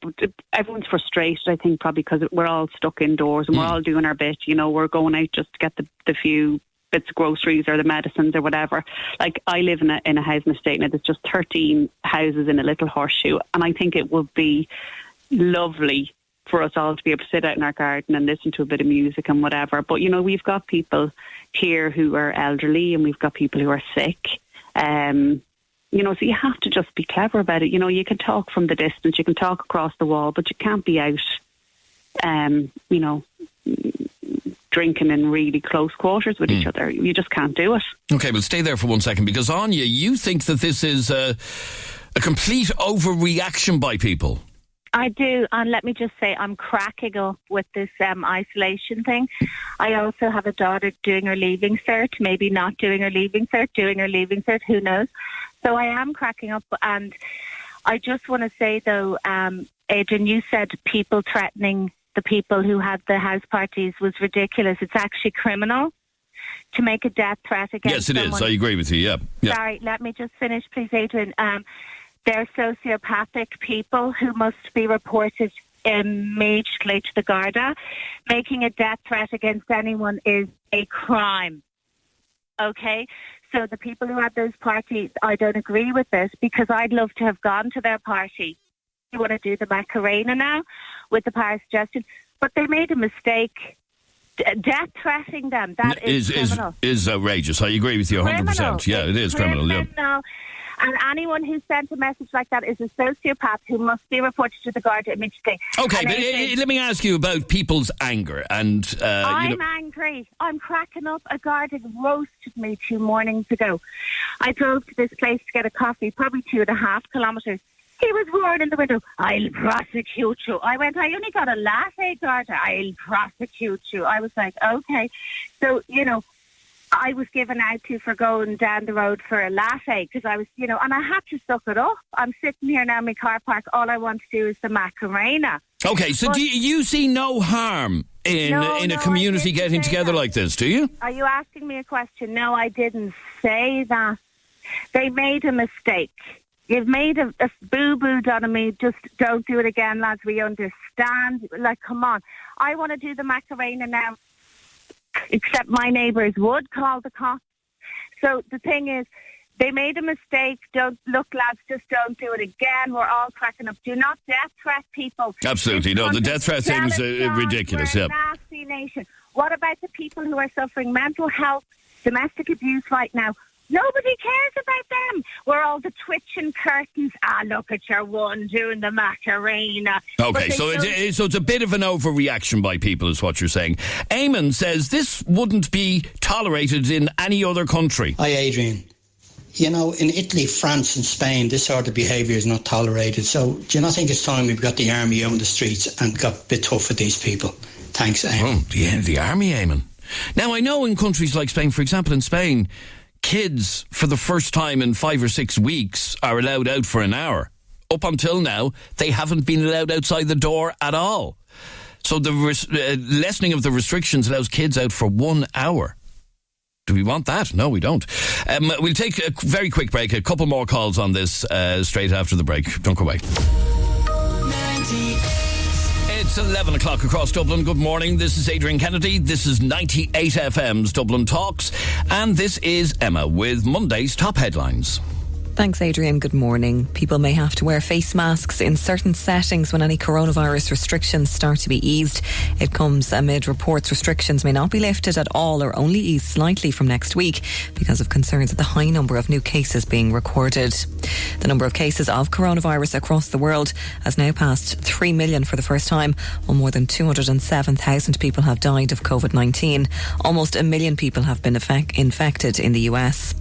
everyone's frustrated, I think, probably because we're all stuck indoors and we're all doing our bit. You know, we're going out just to get the few bits of groceries or the medicines or whatever. Like, I live in a housing estate and there's just 13 houses in a little horseshoe, and I think it would be lovely for us all to be able to sit out in our garden and listen to a bit of music and whatever. But, you know, we've got people here who are elderly and we've got people who are sick. You know, so you have to just be clever about it. You know, you can talk from the distance, you can talk across the wall, but you can't be out, you know, drinking in really close quarters with each other. You just can't do it. Okay, well, stay there for 1 second, because Anya, you think that this is a complete overreaction by people. I do, and let me just say I'm cracking up with this isolation thing. I also have a daughter doing her leaving cert, maybe not doing her leaving cert, doing her leaving cert, who knows. So I am cracking up, and I just want to say, though, Adrian, you said people threatening the people who had the house parties was ridiculous. It's actually criminal to make a death threat against someone. Yes, it is. I agree with you, yeah. Sorry, let me just finish, please, Adrian. They're sociopathic people who must be reported immediately to the Garda. Making a death threat against anyone is a crime. Okay? So the people who had those parties, I don't agree with this, because I'd love to have gone to their party. You want to do the Macarena now with the power suggestion, but they made a mistake. Death threatening them, that is criminal. Is outrageous. I agree with you 100%. Yeah, it is criminal. Yeah. And anyone who sent a message like that is a sociopath who must be reported to the Garda immediately. Okay, but let me ask you about people's anger. And I'm angry. I'm cracking up. A Garda roasted me 2 mornings ago. I drove to this place to get a coffee, probably 2.5 kilometres. He was roaring in the window, "I'll prosecute you." I went, "I only got a latte, Garda. I'll prosecute you." I was like, okay. So, I was given out to for going down the road for a latte because I was, and I had to suck it up. I'm sitting here now in my car park. All I want to do is the Macarena. Okay, so do you see no harm in a community getting together like this, do you? Are you asking me a question? No, I didn't say that. They made a mistake. You've made a boo-boo done on me. Just don't do it again, lads. We understand. Like, come on. I want to do the Macarena now, except my neighbours would call the cops. So the thing is, they made a mistake. Don't look, lads, just don't do it again. We're all cracking up. Do not death threat people. Absolutely. No, the death threat thing's ridiculous. We're a nasty nation. What about the people who are suffering mental health, domestic abuse right now? Nobody cares about them. We're all the twitching curtains. Look at your one doing the Macarena. Okay, so it's a bit of an overreaction by people is what you're saying. Eamon says this wouldn't be tolerated in any other country. Hi, Adrian. In Italy, France and Spain, this sort of behaviour is not tolerated. So do you not think it's time we've got the army out on the streets and got a bit tough with these people? Thanks, Eamon. Oh, yeah, the army, Eamon. Now, I know in countries like Spain, for example, in Spain, kids, for the first time in 5 or 6 weeks, are allowed out for an hour. Up until now, they haven't been allowed outside the door at all. So the lessening of the restrictions allows kids out for 1 hour. Do we want that? No, we don't. We'll take a very quick break. A couple more calls on this straight after the break. Don't go away. It's 11 o'clock across Dublin. Good morning. This is Adrian Kennedy. This is 98 FM's Dublin Talks. And this is Emma with Monday's top headlines. Thanks, Adrian. Good morning. People may have to wear face masks in certain settings when any coronavirus restrictions start to be eased. It comes amid reports restrictions may not be lifted at all or only eased slightly from next week because of concerns at the high number of new cases being recorded. The number of cases of coronavirus across the world has now passed 3 million for the first time, while more than 207,000 people have died of COVID-19. Almost 1 million people have been infected in the US.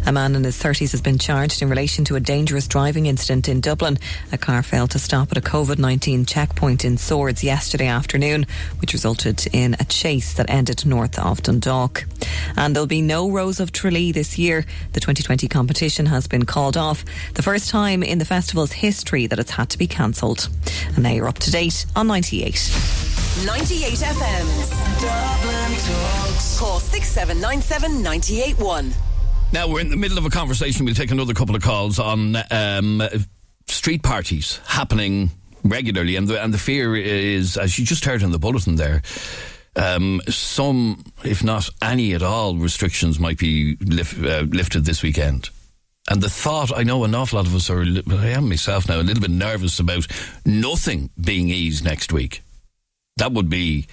A man in his 30s has been charged in relation to a dangerous driving incident in Dublin. A car failed to stop at a COVID-19 checkpoint in Swords yesterday afternoon, which resulted in a chase that ended north of Dundalk. And there'll be no Rose of Tralee this year. The 2020 competition has been called off, the first time in the festival's history that it's had to be cancelled. And now you're up to date on 98. 98 FM's Dublin Talks. Call 6797 981. Now, we're in the middle of a conversation. We'll take another couple of calls on street parties happening regularly. And the fear is, as you just heard in the bulletin there, some, if not any at all, restrictions might be lifted this weekend. And the thought, I know an awful lot of us are, I am myself now, a little bit nervous about nothing being eased next week. That would be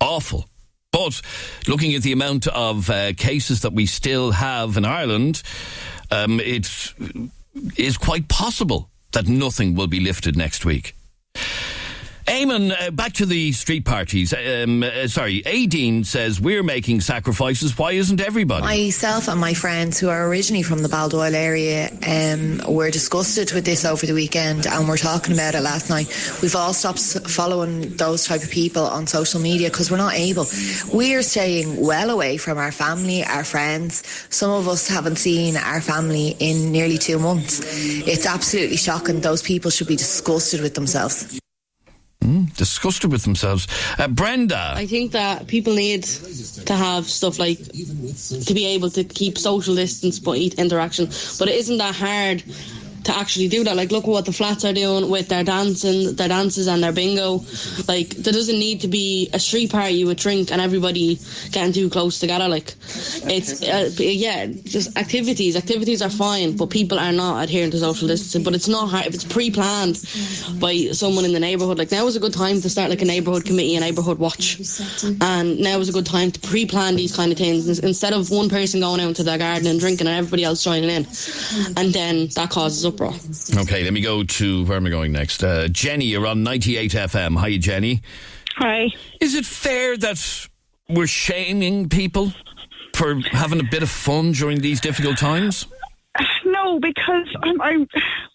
awful. But looking at the amount of cases that we still have in Ireland, it is quite possible that nothing will be lifted next week. Eamon, back to the street parties. Adrian says, we're making sacrifices. Why isn't everybody? Myself and my friends who are originally from the Baldoyle area were disgusted with this over the weekend, and we're talking about it last night. We've all stopped following those type of people on social media because we're not able. We're staying well away from our family, our friends. Some of us haven't seen our family in nearly 2 months. It's absolutely shocking. Those people should be disgusted with themselves. Disgusted with themselves. Brenda. I think that people need to have stuff like to be able to keep social distance but eat interaction. But it isn't that hard to actually do that. Like, look at what the flats are doing with their dances and their bingo. Like, there doesn't need to be a street party with drink and everybody getting too close together. Like, it's just activities are fine, but people are not adhering to social distancing. But it's not hard if it's pre-planned by someone in the neighbourhood. Like, now is a good time to start like a neighbourhood committee, a neighbourhood watch, and now is a good time to pre-plan these kind of things instead of one person going out into their garden and drinking and everybody else joining in, and then that causes uproar. Okay, let me go to where am I going next? Jenny, you're on 98 FM. Hi, Jenny. Hi. Is it fair that we're shaming people for having a bit of fun during these difficult times? No, because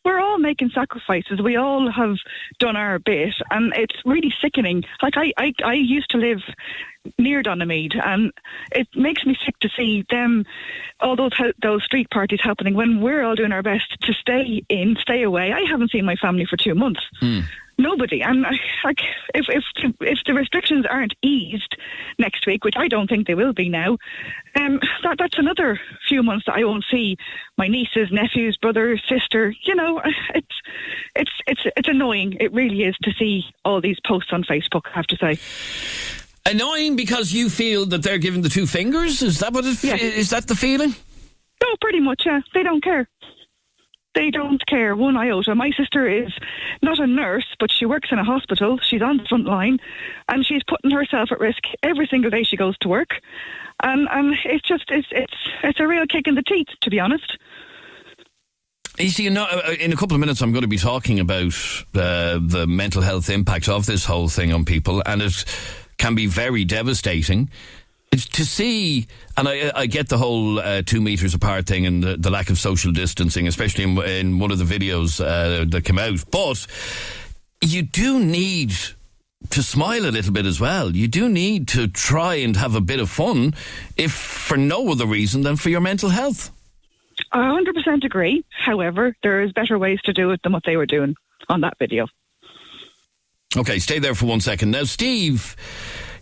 we're all making sacrifices. We all have done our bit, and it's really sickening. Like, I used to live near Donamead, and it makes me sick to see them, all those street parties happening when we're all doing our best to stay away. I haven't seen my family for 2 months. Nobody. And if the restrictions aren't eased next week, which I don't think they will be now, that's another few months that I won't see my nieces, nephews, brother, sister. You know, it's annoying. It really is to see all these posts on Facebook, I have to say. Annoying because you feel that they're giving the two fingers? Is that what is that the feeling? No, pretty much, yeah. They don't care. They don't care one iota. My sister is not a nurse, but she works in a hospital. She's on the front line, and she's putting herself at risk every single day she goes to work. And it's a real kick in the teeth, to be honest. You see, in a couple of minutes I'm going to be talking about the mental health impact of this whole thing on people, and it can be very devastating. It's to see, and I get the whole 2 meters apart thing and the lack of social distancing, especially in one of the videos that came out. But you do need to smile a little bit as well. You do need to try and have a bit of fun, if for no other reason than for your mental health. I 100% agree. However, there is better ways to do it than what they were doing on that video. Okay, stay there for 1 second. Now, Steve,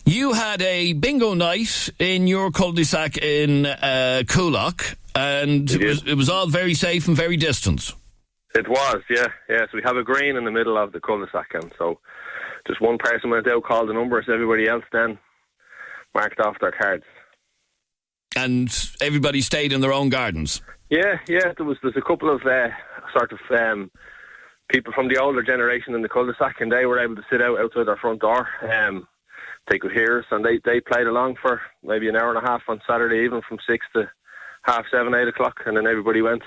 you had a bingo night in your cul-de-sac in Coolock, and it was all very safe and very distant. It was, yeah. So we have a green in the middle of the cul-de-sac, and so just one person went out, called the numbers, everybody else then marked off their cards. And everybody stayed in their own gardens? Yeah. There's a couple of people from the older generation in the cul-de-sac, and they were able to sit outside their front door. They could hear us, and they played along for maybe an hour and a half on Saturday evening from 6 to 7:30, 8 o'clock, and then everybody went.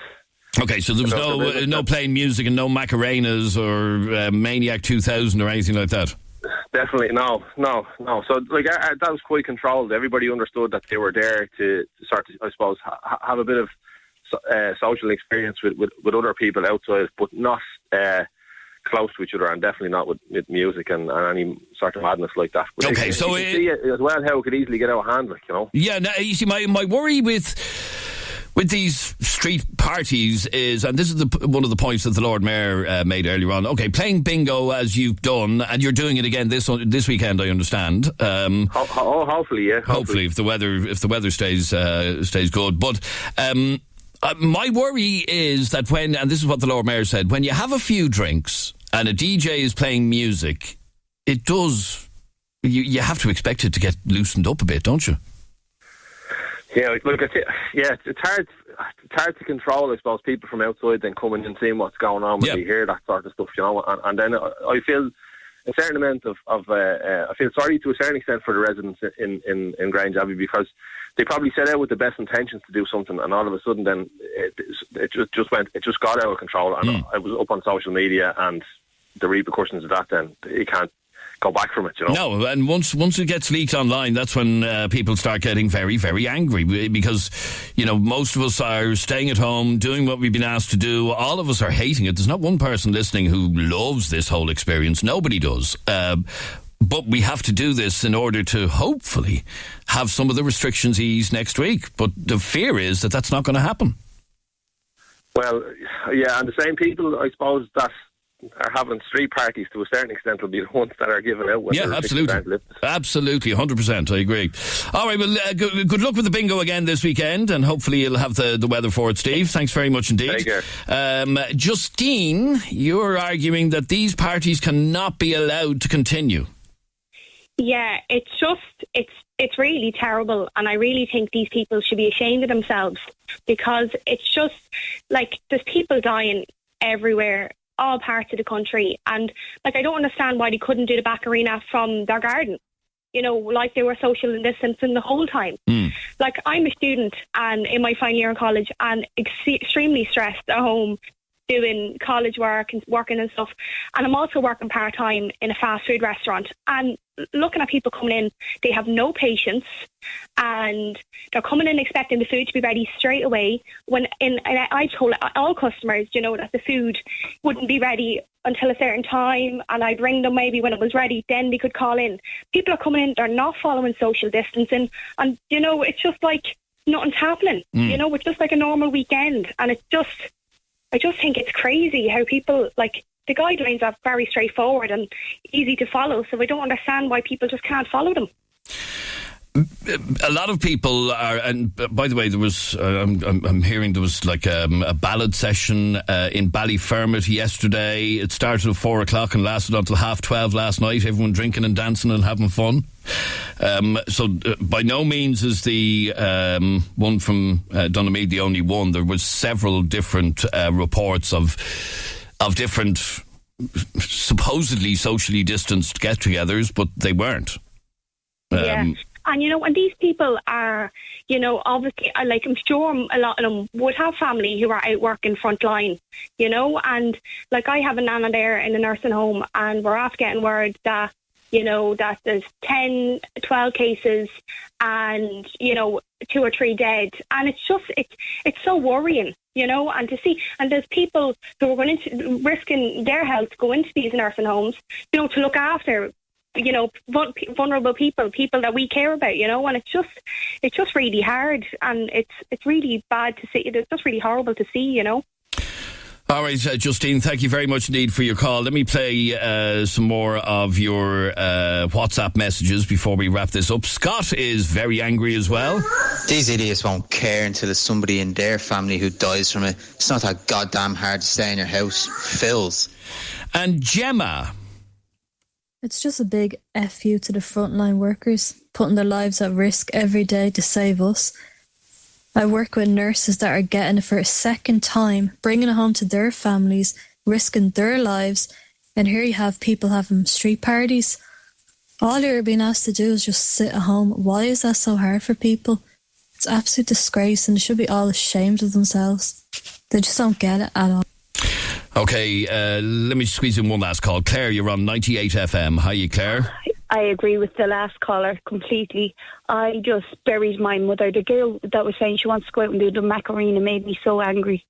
Okay, so there was no playing music and no Macarenas or Maniac 2000 or anything like that? Definitely, no. So, that was quite controlled. Everybody understood that they were there to sort of, I suppose, have a bit of social experience with other people outside, but not close to each other, and definitely not with music and any sort of madness like that. But okay, so you can see it as well how it could easily get out of hand, like, you know. Yeah, now, you see, my worry with these street parties is, and this is one of the points that the Lord Mayor made earlier on. Okay, playing bingo as you've done, and you're doing it again this weekend, I understand. Hopefully, yeah. Hopefully, if the weather stays good, but. My worry is that and this is what the Lord Mayor said, when you have a few drinks and a DJ is playing music, it does, you have to expect it to get loosened up a bit, don't you? Yeah, look, it's hard to control, I suppose, people from outside then coming and seeing what's going on when they hear that sort of stuff, you know, and then I feel a certain amount of I feel sorry to a certain extent for the residents in Grange Abbey, because they probably set out with the best intentions to do something, and all of a sudden then it just got out of control, and I was up on social media, and the repercussions of that, then you can't go back from it, you know. No, and once it gets leaked online, that's when people start getting very, very angry, because, you know, most of us are staying at home, doing what we've been asked to do. All of us are hating it. There's not one person listening who loves this whole experience. Nobody does. But we have to do this in order to hopefully have some of the restrictions eased next week. But the fear is that that's not going to happen. Well, yeah, and the same people, I suppose, that are having street parties to a certain extent will be the ones that are given out. When Yeah, absolutely. Absolutely, 100%. I agree. All right, well, good luck with the bingo again this weekend, and hopefully you'll have the weather for it, Steve. Thanks very much indeed. Take care. Justine, you're arguing that these parties cannot be allowed to continue. Yeah, it's really terrible, and I really think these people should be ashamed of themselves, because it's just like there's people dying everywhere, all parts of the country, and like I don't understand why they couldn't do the back arena from their garden, you know, like they were social distancing the whole time. Like I'm a student and in my final year in college and extremely stressed at home doing college work and working and stuff, and I'm also working part-time in a fast food restaurant, and looking at people coming in, they have no patience, and they're coming in expecting the food to be ready straight away, when I told all customers, you know, that the food wouldn't be ready until a certain time, and I'd ring them maybe when it was ready, then they could call in. People are coming in, they're not following social distancing, and you know, it's just like nothing's happening. You know, it's just like a normal weekend, and I just think it's crazy how people, like, the guidelines are very straightforward and easy to follow, so I don't understand why people just can't follow them. A lot of people are, and by the way, there was, I'm hearing there was like a ballad session in Ballyfermot yesterday. It started at 4 o'clock and lasted until 12:30 last night. Everyone drinking and dancing and having fun. So by no means is the one from Donaghmede the only one. There was several different reports of different supposedly socially distanced get-togethers, but they weren't. Yeah. And, you know, and these people are, you know, obviously, like, I'm sure a lot of them would have family who are out working front line, you know, and, like, I have a nana there in the nursing home, and we're off getting word that, you know, that there's 10, 12 cases and, you know, 2 or 3 dead. And it's just, it's so worrying, you know, and to see, and there's people who are going into, risking their health to go into these nursing homes, you know, to look after, you know, vulnerable people that we care about, you know, and it's just really hard, and it's really bad to see. It's just really horrible to see, you know. All right, Justine, thank you very much indeed for your call. Let me play some more of your WhatsApp messages before we wrap this up. Scott is very angry as well. These idiots won't care until there's somebody in their family who dies from it. It's not that goddamn hard to stay in your house. Fills. And Gemma. It's just a big F you to the frontline workers, putting their lives at risk every day to save us. I work with nurses that are getting it for a second time, bringing it home to their families, risking their lives, and here you have people having street parties. All you're being asked to do is just sit at home. Why is that so hard for people? It's absolute disgrace, and they should be all ashamed of themselves. They just don't get it at all. Okay, let me squeeze in one last call. Claire, you're on 98 FM. Hiya, Claire. I agree with the last caller completely. I just buried my mother. The girl that was saying she wants to go out and do the Macarena made me so angry.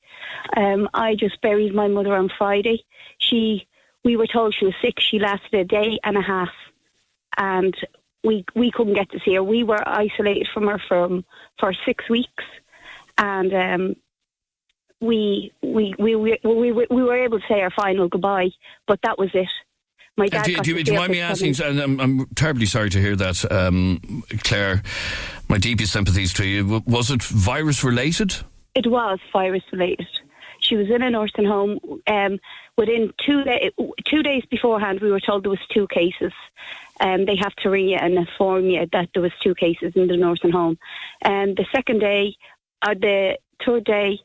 I just buried my mother on Friday. We were told she was sick. She lasted a day and a half, and we couldn't get to see her. We were isolated from her for 6 weeks, and we were able to say our final goodbye, but that was it. My dad do you mind me asking, and I'm terribly sorry to hear that, Claire, my deepest sympathies to you. Was it virus related? It was virus related. She was in a nursing home. Within 2 days beforehand, we were told there was 2 cases. They have to ring you and inform you that there was 2 cases in the nursing home. And the second day, or the third day,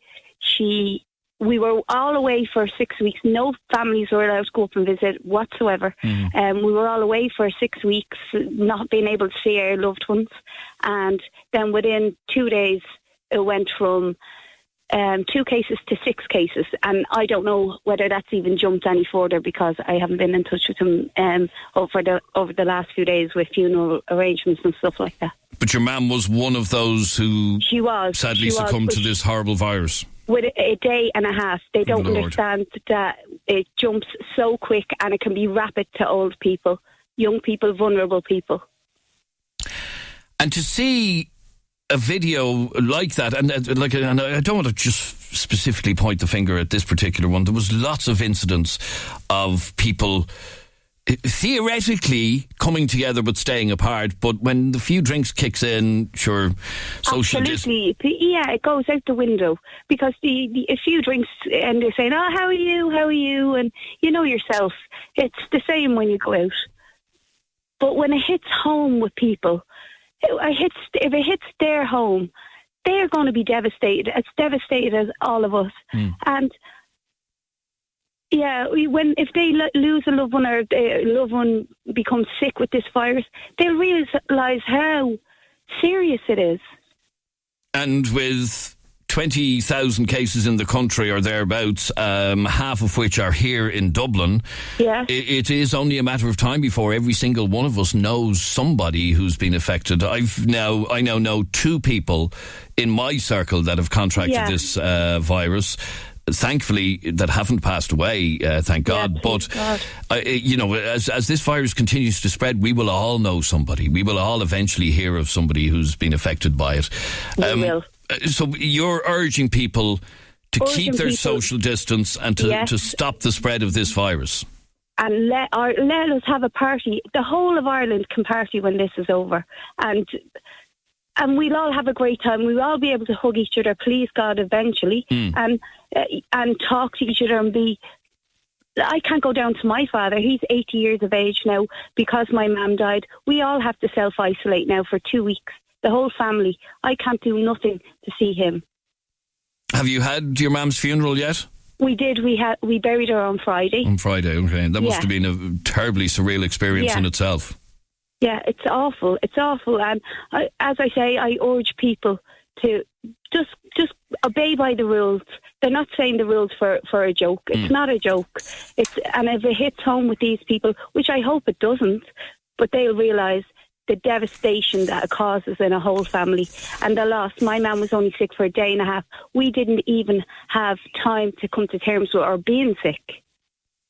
we were all away for 6 weeks. No families were allowed to go up and visit whatsoever. We were all away for 6 weeks, not being able to see our loved ones. And then within 2 days, it went from 2 cases to 6 cases. And I don't know whether that's even jumped any further, because I haven't been in touch with them over the last few days with funeral arrangements and stuff like that. But your mum was one of those who sadly succumbed to this horrible virus. With a day and a half. They don't understand that it jumps so quick, and it can be rapid to old people, young people, vulnerable people. And to see a video like that, and I don't want to just specifically point the finger at this particular one. There was lots of incidents of people theoretically coming together but staying apart, but when the few drinks kicks in, sure, social Absolutely. Yeah, it goes out the window, because a few drinks and they're saying, oh, how are you? And you know yourself, it's the same when you go out. But when it hits home with people, if it hits their home, they're going to be devastated, as devastated as all of us. And yeah, if they lose a loved one, or a loved one becomes sick with this virus, they'll realise how serious it is. And with 20,000 cases in the country or thereabouts, half of which are here in Dublin, it is only a matter of time before every single one of us knows somebody who's been affected. I now know 2 people in my circle that have contracted this virus. Thankfully, that haven't passed away, thank God. But, as this virus continues to spread, we will all know somebody. We will all eventually hear of somebody who's been affected by it. We will. So you're urging people to keep their social distance and to stop the spread of this virus. And let us have a party. The whole of Ireland can party when this is over. And we'll all have a great time. We'll all be able to hug each other, please God, eventually, and talk to each other and be... I can't go down to my father. He's 80 years of age now because my mum died. We all have to self-isolate now for 2 weeks, the whole family. I can't do nothing to see him. Have you had your mum's funeral yet? We did. We buried her on Friday. On Friday, okay. That must have been a terribly surreal experience in itself. Yeah, it's awful. It's awful. And as I say, I urge people to just obey by the rules. They're not saying the rules for a joke. It's not a joke. And if it hits home with these people, which I hope it doesn't, but they'll realise the devastation that it causes in a whole family and the loss. My mum was only sick for a day and a half. We didn't even have time to come to terms with her being sick.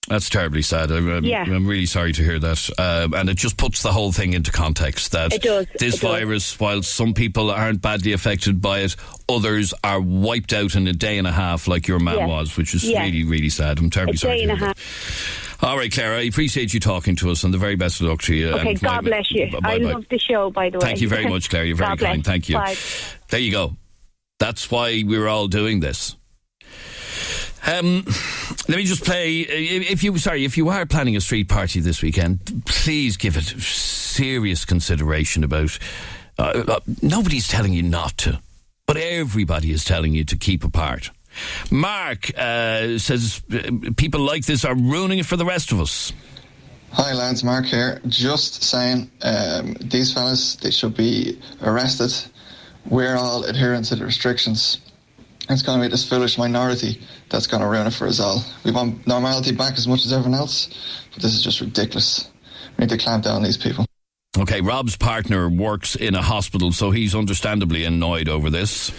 That's terribly sad. I'm really sorry to hear that. And it just puts the whole thing into context that this virus, while some people aren't badly affected by it, others are wiped out in a day and a half like your man was, which is really, really sad. I'm terribly sorry to hear that. All right, Claire, I appreciate you talking to us and the very best of luck to you. Okay, God bless you. I love the show, by the way. Thank you very much, Claire. You're very kind. Thank you. Bye. There you go. That's why we're all doing this. Let me just play. If you are planning a street party this weekend, please give it serious consideration. About nobody's telling you not to, but everybody is telling you to keep apart. Mark says people like this are ruining it for the rest of us. Hi lads, Mark here. Just saying, these fellas, they should be arrested. We're all adhering to the restrictions. It's going to be this foolish minority that's going to ruin it for us all. We want normality back as much as everyone else, but this is just ridiculous. We need to clamp down on these people. Okay, Rob's partner works in a hospital, so he's understandably annoyed over this.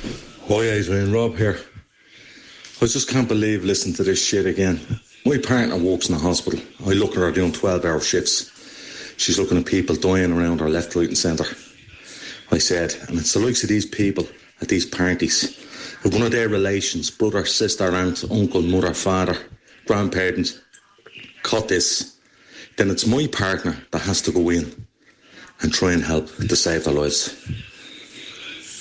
Hi Adrian, Rob here. I just can't believe listening to this shit again. My partner works in a hospital. I look at her doing 12-hour shifts. She's looking at people dying around her left, right and centre. I said, and it's the likes of these people at these parties. If one of their relations, brother, sister, aunt, uncle, mother, father, grandparents, caught this, then it's my partner that has to go in and try and help to save their lives.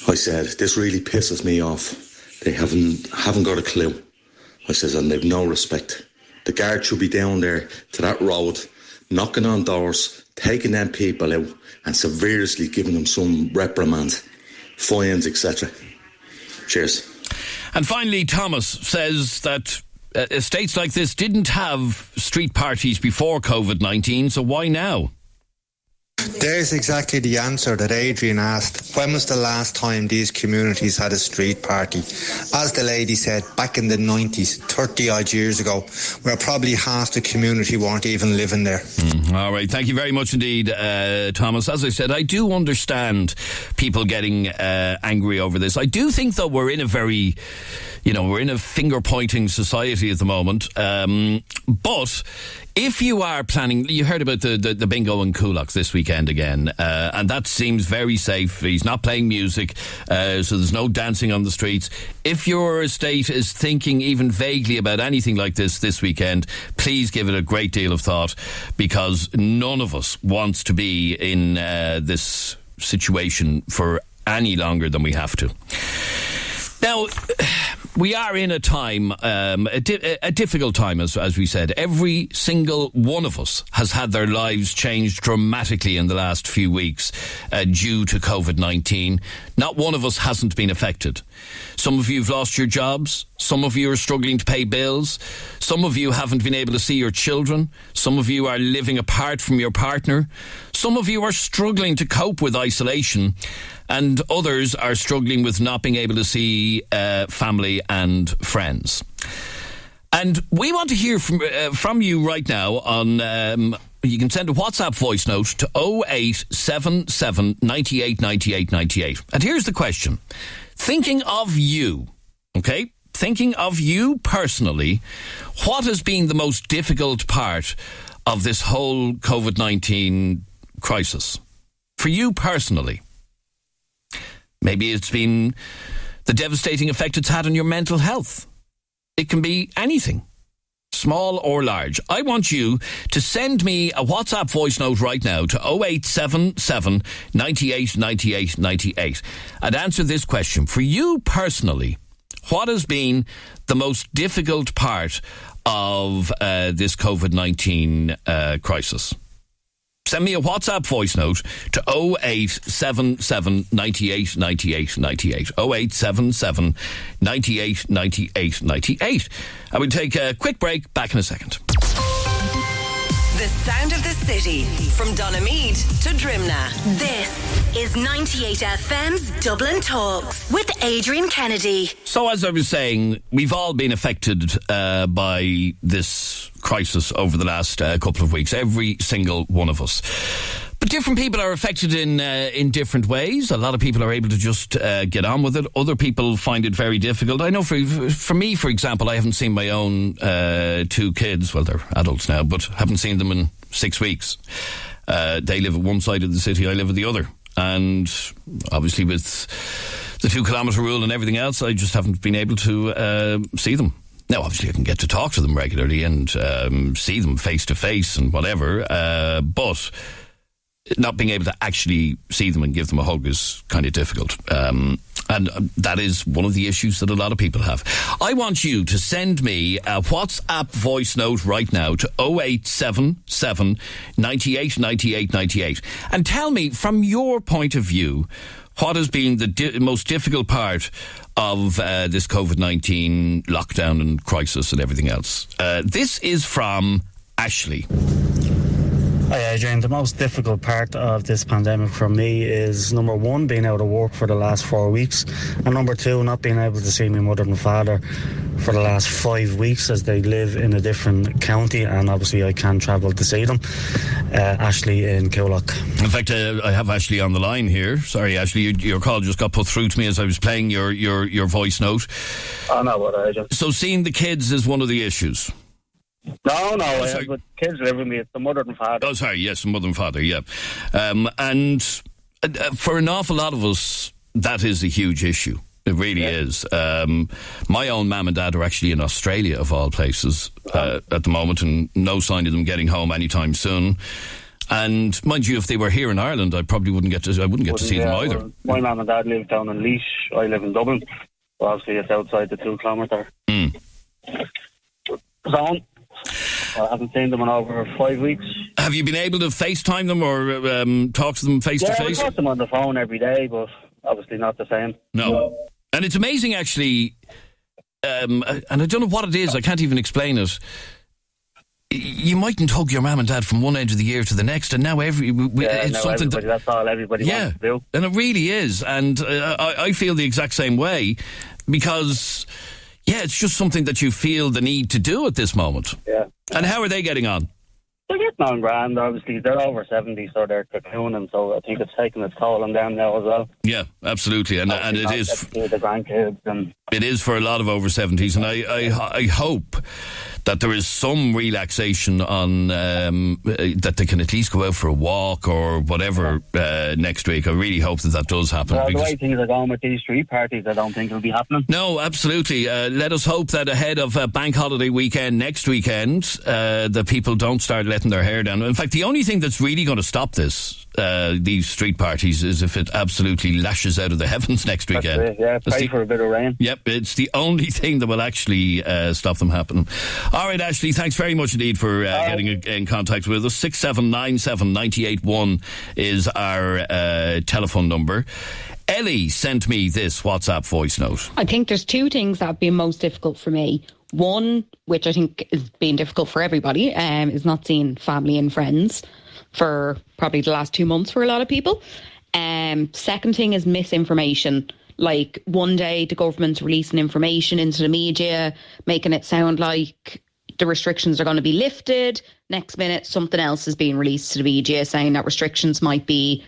I said, this really pisses me off. They haven't got a clue. I says, and they've no respect. The guard should be down there to that road, knocking on doors, taking them people out and severely giving them some reprimand, fines, etc. Cheers. And finally, Thomas says that estates like this didn't have street parties before COVID-19, so why now? There's exactly the answer that Adrian asked. When was the last time these communities had a street party? As the lady said, back in the 90s, 30 odd years ago, where probably half the community weren't even living there. All right, thank you very much indeed, Thomas. As I said, I do understand people getting angry over this. I do think, though, we're in a very... we're in a finger-pointing society at the moment. But If you are planning, you heard about the bingo in Coolock this weekend again, and that seems very safe. He's not playing music, so there's no dancing on the streets. If your estate is thinking even vaguely about anything like this weekend, please give it a great deal of thought, because none of us wants to be in this situation for any longer than we have to. Now, we are in a time, a difficult time, as we said. Every single one of us has had their lives changed dramatically in the last few weeks due to COVID-19. Not one of us hasn't been affected. Some of you have lost your jobs. Some of you are struggling to pay bills. Some of you haven't been able to see your children. Some of you are living apart from your partner. Some of you are struggling to cope with isolation. And others are struggling with not being able to see family and friends. And we want to hear from you right now on... you can send a WhatsApp voice note to 0877 98 98 98. And here's the question. Thinking of you, okay? Thinking of you personally, what has been the most difficult part of this whole COVID-19 crisis? For you personally. Maybe it's been the devastating effect it's had on your mental health. It can be anything, small or large. I want you to send me a WhatsApp voice note right now to 0877 98 98 98 and answer this question. For you personally, what has been the most difficult part of this COVID-19 crisis? Send me a WhatsApp voice note to 0877 98 98 98. 0877 98 98 98. I will take a quick break. Back in a second. The sound of the city from Donamead to Drimna. This is 98 FM's Dublin Talks with Adrian Kennedy. So as I was saying, we've all been affected by this crisis over the last couple of weeks. Every single one of us. But different people are affected in different ways. A lot of people are able to just get on with it. Other people find it very difficult. I know for me, for example, I haven't seen my own two kids. Well, they're adults now, but haven't seen them in 6 weeks. They live at one side of the city, I live at the other. And obviously with the 2 kilometre rule and everything else, I just haven't been able to see them. Now, obviously, I can get to talk to them regularly and see them face to face and whatever, but not being able to actually see them and give them a hug is kind of difficult. And that is one of the issues that a lot of people have. I want you to send me a WhatsApp voice note right now to 0877 98 98 98 and tell me, from your point of view, what has been the most difficult part of this COVID-19 lockdown and crisis and everything else. This is from Ashley. Hi Adrian, the most difficult part of this pandemic for me is, number one, being out of work for the last 4 weeks, and number two, not being able to see my mother and father for the last 5 weeks, as they live in a different county, and obviously I can't travel to see them. Ashley in Coolock. In fact, I have Ashley on the line here. Sorry Ashley, your call just got put through to me as I was playing your voice note. Oh no, what Adrian. So seeing the kids is one of the issues? No, but kids live with me. It's the mother and father. Oh, sorry, yes, the mother and father, yeah. And for an awful lot of us, that is a huge issue. It really is. My own mum and dad are actually in Australia, of all places, at the moment, and no sign of them getting home anytime soon. And mind you, if they were here in Ireland, I probably wouldn't get to see them either. Well, my mum and dad live down in Laois. I live in Dublin. Well, obviously, it's outside the 2 kilometre zone. I haven't seen them in over 5 weeks. Have you been able to FaceTime them or talk to them face to face? Yeah, I talk to them on the phone every day, but obviously not the same. No. And it's amazing, actually, and I don't know what it is, I can't even explain it. You mightn't hug your mum and dad from one end of the year to the next, and now it's something that's all everybody wants to do. And it really is. And I feel the exact same way, because... yeah, it's just something that you feel the need to do at this moment. Yeah. And how are they getting on? They're getting on grand, obviously. They're over 70, so they're cocooning, so I think it's taking its toll on them now as well. Yeah, absolutely. And it is... the grandkids and... It is for a lot of over 70s, and I hope that there is some relaxation on that they can at least go out for a walk or whatever next week. I really hope that does happen. Well, the way things are going with these street parties, I don't think it'll be happening. No, absolutely. Let us hope that ahead of Bank Holiday weekend next weekend, the people don't start letting their hair down. In fact, the only thing that's really going to stop these street parties, is if it absolutely lashes out of the heavens next weekend. That's it, yeah, pray for a bit of rain. Yep, it's the only thing that will actually stop them happening. All right, Ashley, thanks very much indeed for getting in contact with us. 6797 981 is our telephone number. Ellie sent me this WhatsApp voice note. I think there's two things that have been most difficult for me. One, which I think is being difficult for everybody, is not seeing family and friends for probably the last 2 months for a lot of people. Second thing is misinformation. Like, one day the government's releasing information into the media, making it sound like the restrictions are going to be lifted. Next minute, something else is being released to the media saying that restrictions might be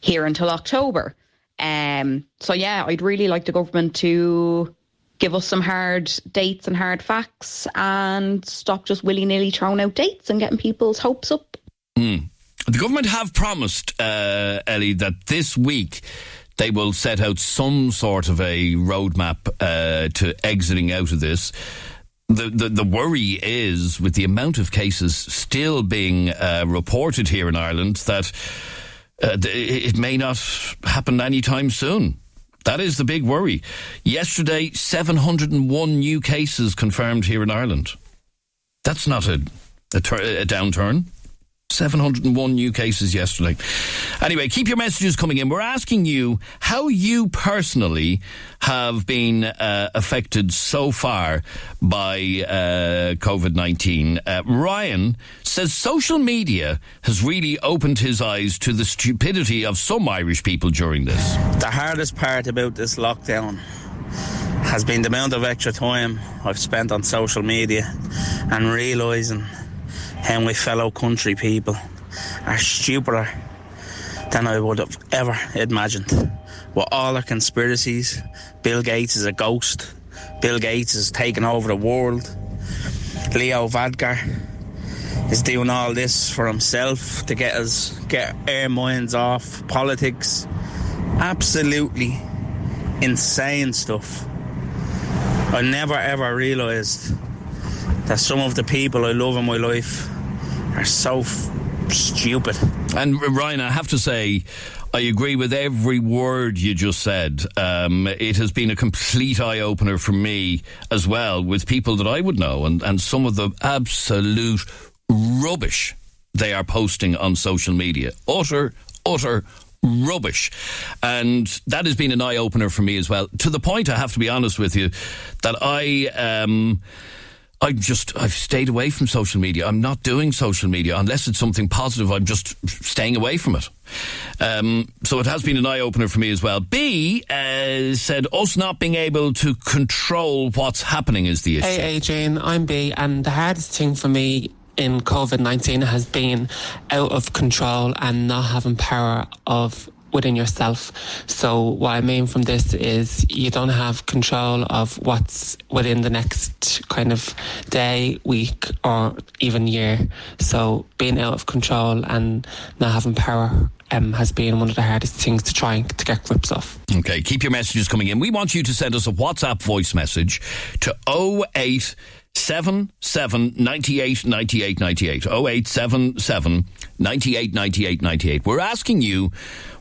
here until October. So yeah, I'd really like the government to give us some hard dates and hard facts and stop just willy-nilly throwing out dates and getting people's hopes up. The government have promised, Ellie, that this week they will set out some sort of a roadmap to exiting out of this. The worry is, with the amount of cases still being reported here in Ireland, that it may not happen anytime soon. That is the big worry. Yesterday, 701 new cases confirmed here in Ireland. That's not a downturn. 701 new cases yesterday. Anyway, keep your messages coming in. We're asking you how you personally have been affected so far by COVID-19. Ryan says social media has really opened his eyes to the stupidity of some Irish people during this. The hardest part about this lockdown has been the amount of extra time I've spent on social media and realising how my fellow country people are stupider than I would have ever imagined. With all their conspiracies, Bill Gates is a ghost. Bill Gates is taking over the world. Leo Varadkar is doing all this for himself to get our minds off politics. Absolutely insane stuff. I never ever realised that some of the people I love in my life are so stupid. And Ryan, I have to say, I agree with every word you just said. It has been a complete eye-opener for me as well, with people that I would know, and some of the absolute rubbish they are posting on social media. Utter rubbish. And that has been an eye-opener for me as well, to the point, I have to be honest with you, that I've stayed away from social media. I'm not doing social media unless it's something positive. I'm just staying away from it. So it has been an eye-opener for me as well. B said us not being able to control what's happening is the issue. Hey Adrian, I'm B, and the hardest thing for me in COVID-19 has been out of control and not having power within yourself. So what I mean from this is you don't have control of what's within the next kind of day, week or even year. So being out of control and not having power has been one of the hardest things to try to get grips of. Okay, keep your messages coming in. We want you to send us a WhatsApp voice message to 0877 98 98 98. 0877 98 98 98. We're asking you,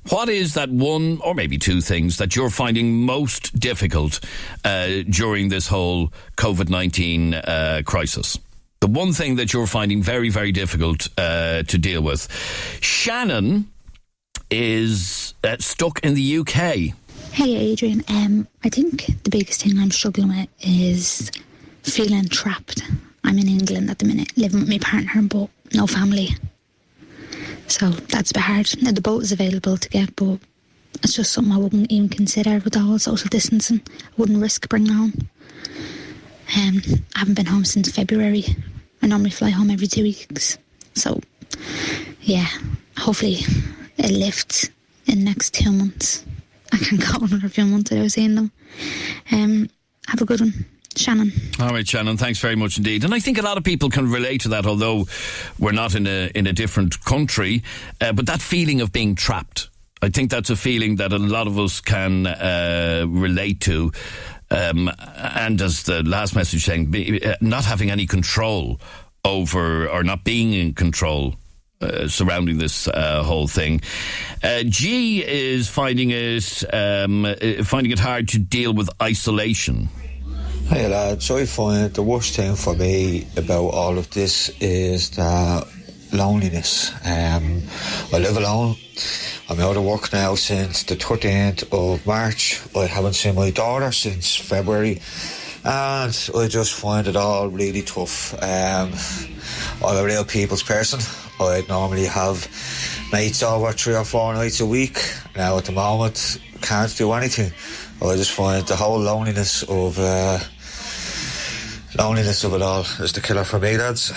what is that one or maybe two things that you're finding most difficult during this whole COVID-19 crisis? The one thing that you're finding very, very difficult to deal with. Shannon is stuck in the UK. Hey Adrian, I think the biggest thing I'm struggling with is feeling trapped. I'm in England at the minute, living with my partner but no family. So that's a bit hard. Now the boat is available to get, but it's just something I wouldn't even consider with the whole social distancing. I wouldn't risk bringing home. I haven't been home since February. I normally fly home every 2 weeks. So yeah, hopefully it lifts in the next 2 months. I can't go another few months without seeing them. Have a good one. Shannon. All right, Shannon, thanks very much indeed. And I think a lot of people can relate to that, although we're not in a different country, but that feeling of being trapped. I think that's a feeling that a lot of us can relate to. And as the last message saying, not having any control over, or not being in control surrounding this whole thing. G is finding it hard to deal with isolation. Hey lads, I find the worst thing for me about all of this is the loneliness. I live alone. I'm out of work now since the 13th of March. I haven't seen my daughter since February, and I just find it all really tough. I'm a real people's person. I'd normally have mates over 3 or 4 nights a week. Now at the moment, can't do anything. I just find the whole loneliness of it all is the killer for me, lads.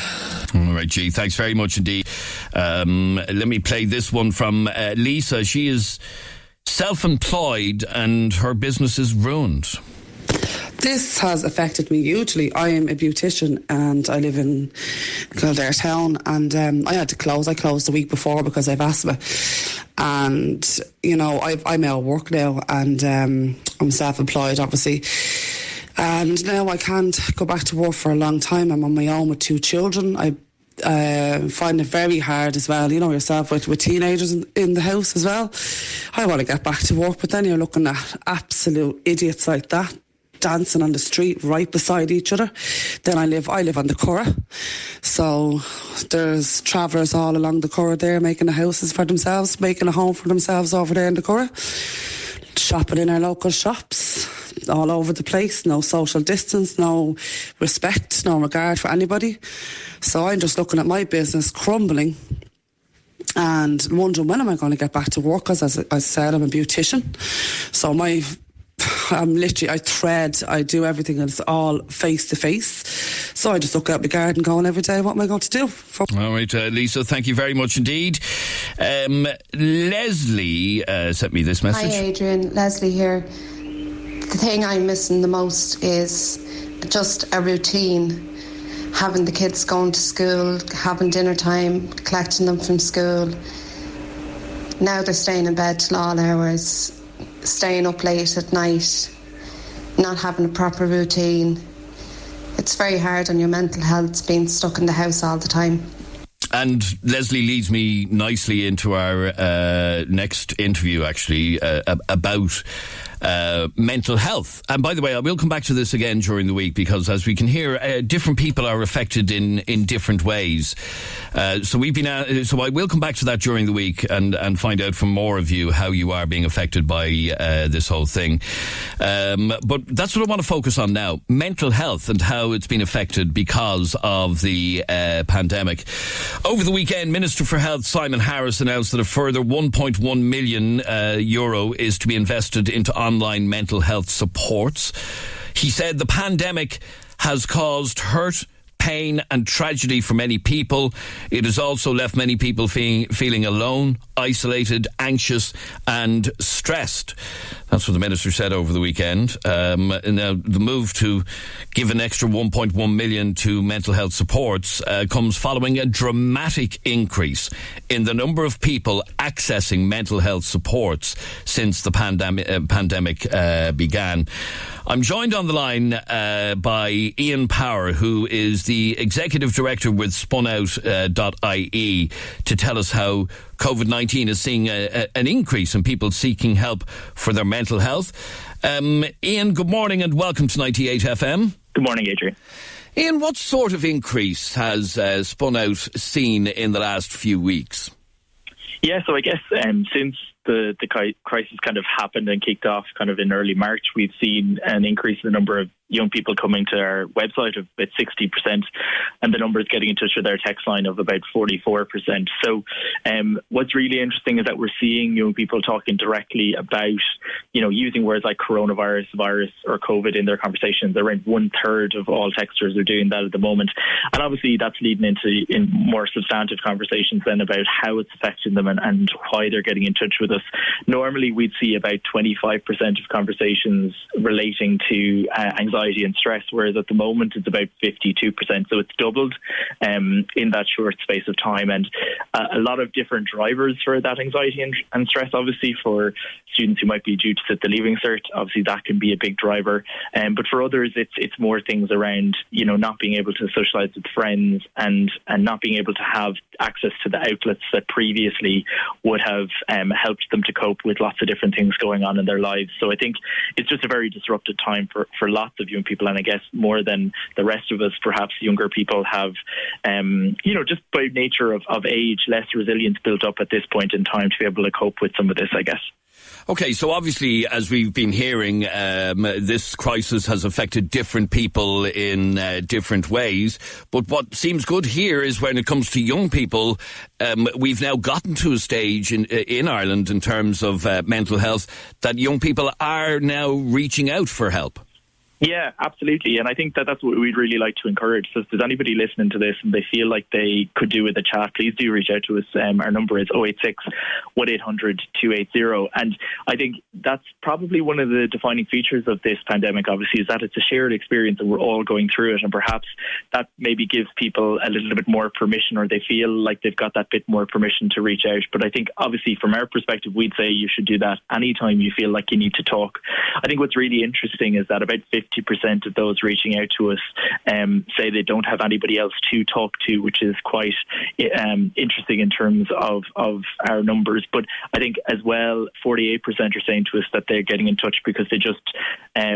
All right, G, thanks very much indeed. Let me play this one from Lisa. She is self-employed and her business is ruined. This has affected me hugely. I am a beautician and I live in Kildare town, and I had to close. I closed the week before because I have asthma. And, you know, I'm out of work now, and I'm self-employed, obviously. And now I can't go back to work for a long time. I'm on my own with 2 children. I find it very hard as well, you know yourself, with teenagers in the house as well. I want to get back to work, but then you're looking at absolute idiots like that dancing on the street right beside each other. Then I live on the Curragh, so there's travellers all along the Curragh there making the houses for themselves, making a home for themselves over there in the Curragh, shopping in our local shops all over the place. No social distance, no respect, no regard for anybody. So I'm just looking at my business crumbling and wondering, when am I going to get back to work? Because as I said, I'm a beautician, so I do everything, and it's all face to face. So I just look out my garden going every day, what am I going to do? All right, Lisa, thank you very much indeed. Leslie sent me this message. Hi Adrian, Leslie here. The thing I'm missing the most is just a routine. Having the kids going to school, having dinner time, collecting them from school. Now they're staying in bed till all hours, staying up late at night, not having a proper routine. It's very hard on your mental health being stuck in the house all the time. And Leslie leads me nicely into our next interview, actually, about mental health. And by the way, I will come back to this again during the week, because as we can hear, different people are affected in different ways. So I will come back to that during the week and find out from more of you how you are being affected by this whole thing. But that's what I want to focus on now: mental health and how it's been affected because of the pandemic. Over the weekend, Minister for Health Simon Harris announced that a further €1.1 million is to be invested into online mental health supports. He said the pandemic has caused hurt, pain and tragedy for many people. It has also left many people feeling alone, isolated, anxious and stressed. That's what the Minister said over the weekend. Now, the move to give an extra 1.1 million to mental health supports comes following a dramatic increase in the number of people accessing mental health supports since the pandemic began. I'm joined on the line by Ian Power, who is the Executive Director with spunout.ie, to tell us how COVID-19 is seeing an increase in people seeking help for their mental health. Ian, good morning and welcome to 98 FM. Good morning, Adrian. Ian, what sort of increase has Spun Out seen in the last few weeks? Yeah, so I guess since the crisis kind of happened and kicked off kind of in early March, we've seen an increase in the number of young people coming to our website of about 60%, and the numbers getting in touch with our text line of about 44%. So what's really interesting is that we're seeing young people talking directly about, using words like coronavirus, virus or COVID in their conversations. Around 1/3 of all texters are doing that at the moment. And obviously that's leading into more substantive conversations then about how it's affecting them and why they're getting in touch with us. Normally we'd see about 25% of conversations relating to anxiety anxiety and stress, whereas at the moment it's about 52%. So it's doubled in that short space of time. And a lot of different drivers for that anxiety and stress, obviously, for students who might be due to sit the Leaving Cert, obviously that can be a big driver. But for others, it's more things around, not being able to socialise with friends and not being able to have access to the outlets that previously would have helped them to cope with lots of different things going on in their lives. So I think it's just a very disrupted time for lots of young people, and I guess more than the rest of us, perhaps younger people have, just by nature of age, less resilience built up at this point in time to be able to cope with some of this, I guess. Okay, so obviously, as we've been hearing, this crisis has affected different people in different ways. But what seems good here is when it comes to young people, we've now gotten to a stage in Ireland in terms of mental health that young people are now reaching out for help. Yeah, absolutely. And I think that's what we'd really like to encourage. So if there's anybody listening to this and they feel like they could do with a chat, please do reach out to us. Our number is 086 1800 280. And I think that's probably one of the defining features of this pandemic, obviously, is that it's a shared experience and we're all going through it. And perhaps that maybe gives people a little bit more permission, or they feel like they've got that bit more permission to reach out. But I think obviously from our perspective, we'd say you should do that anytime you feel like you need to talk. I think what's really interesting is that about 50% of those reaching out to us say they don't have anybody else to talk to, which is quite interesting in terms of our numbers. But I think as well, 48% are saying to us that they're getting in touch because they just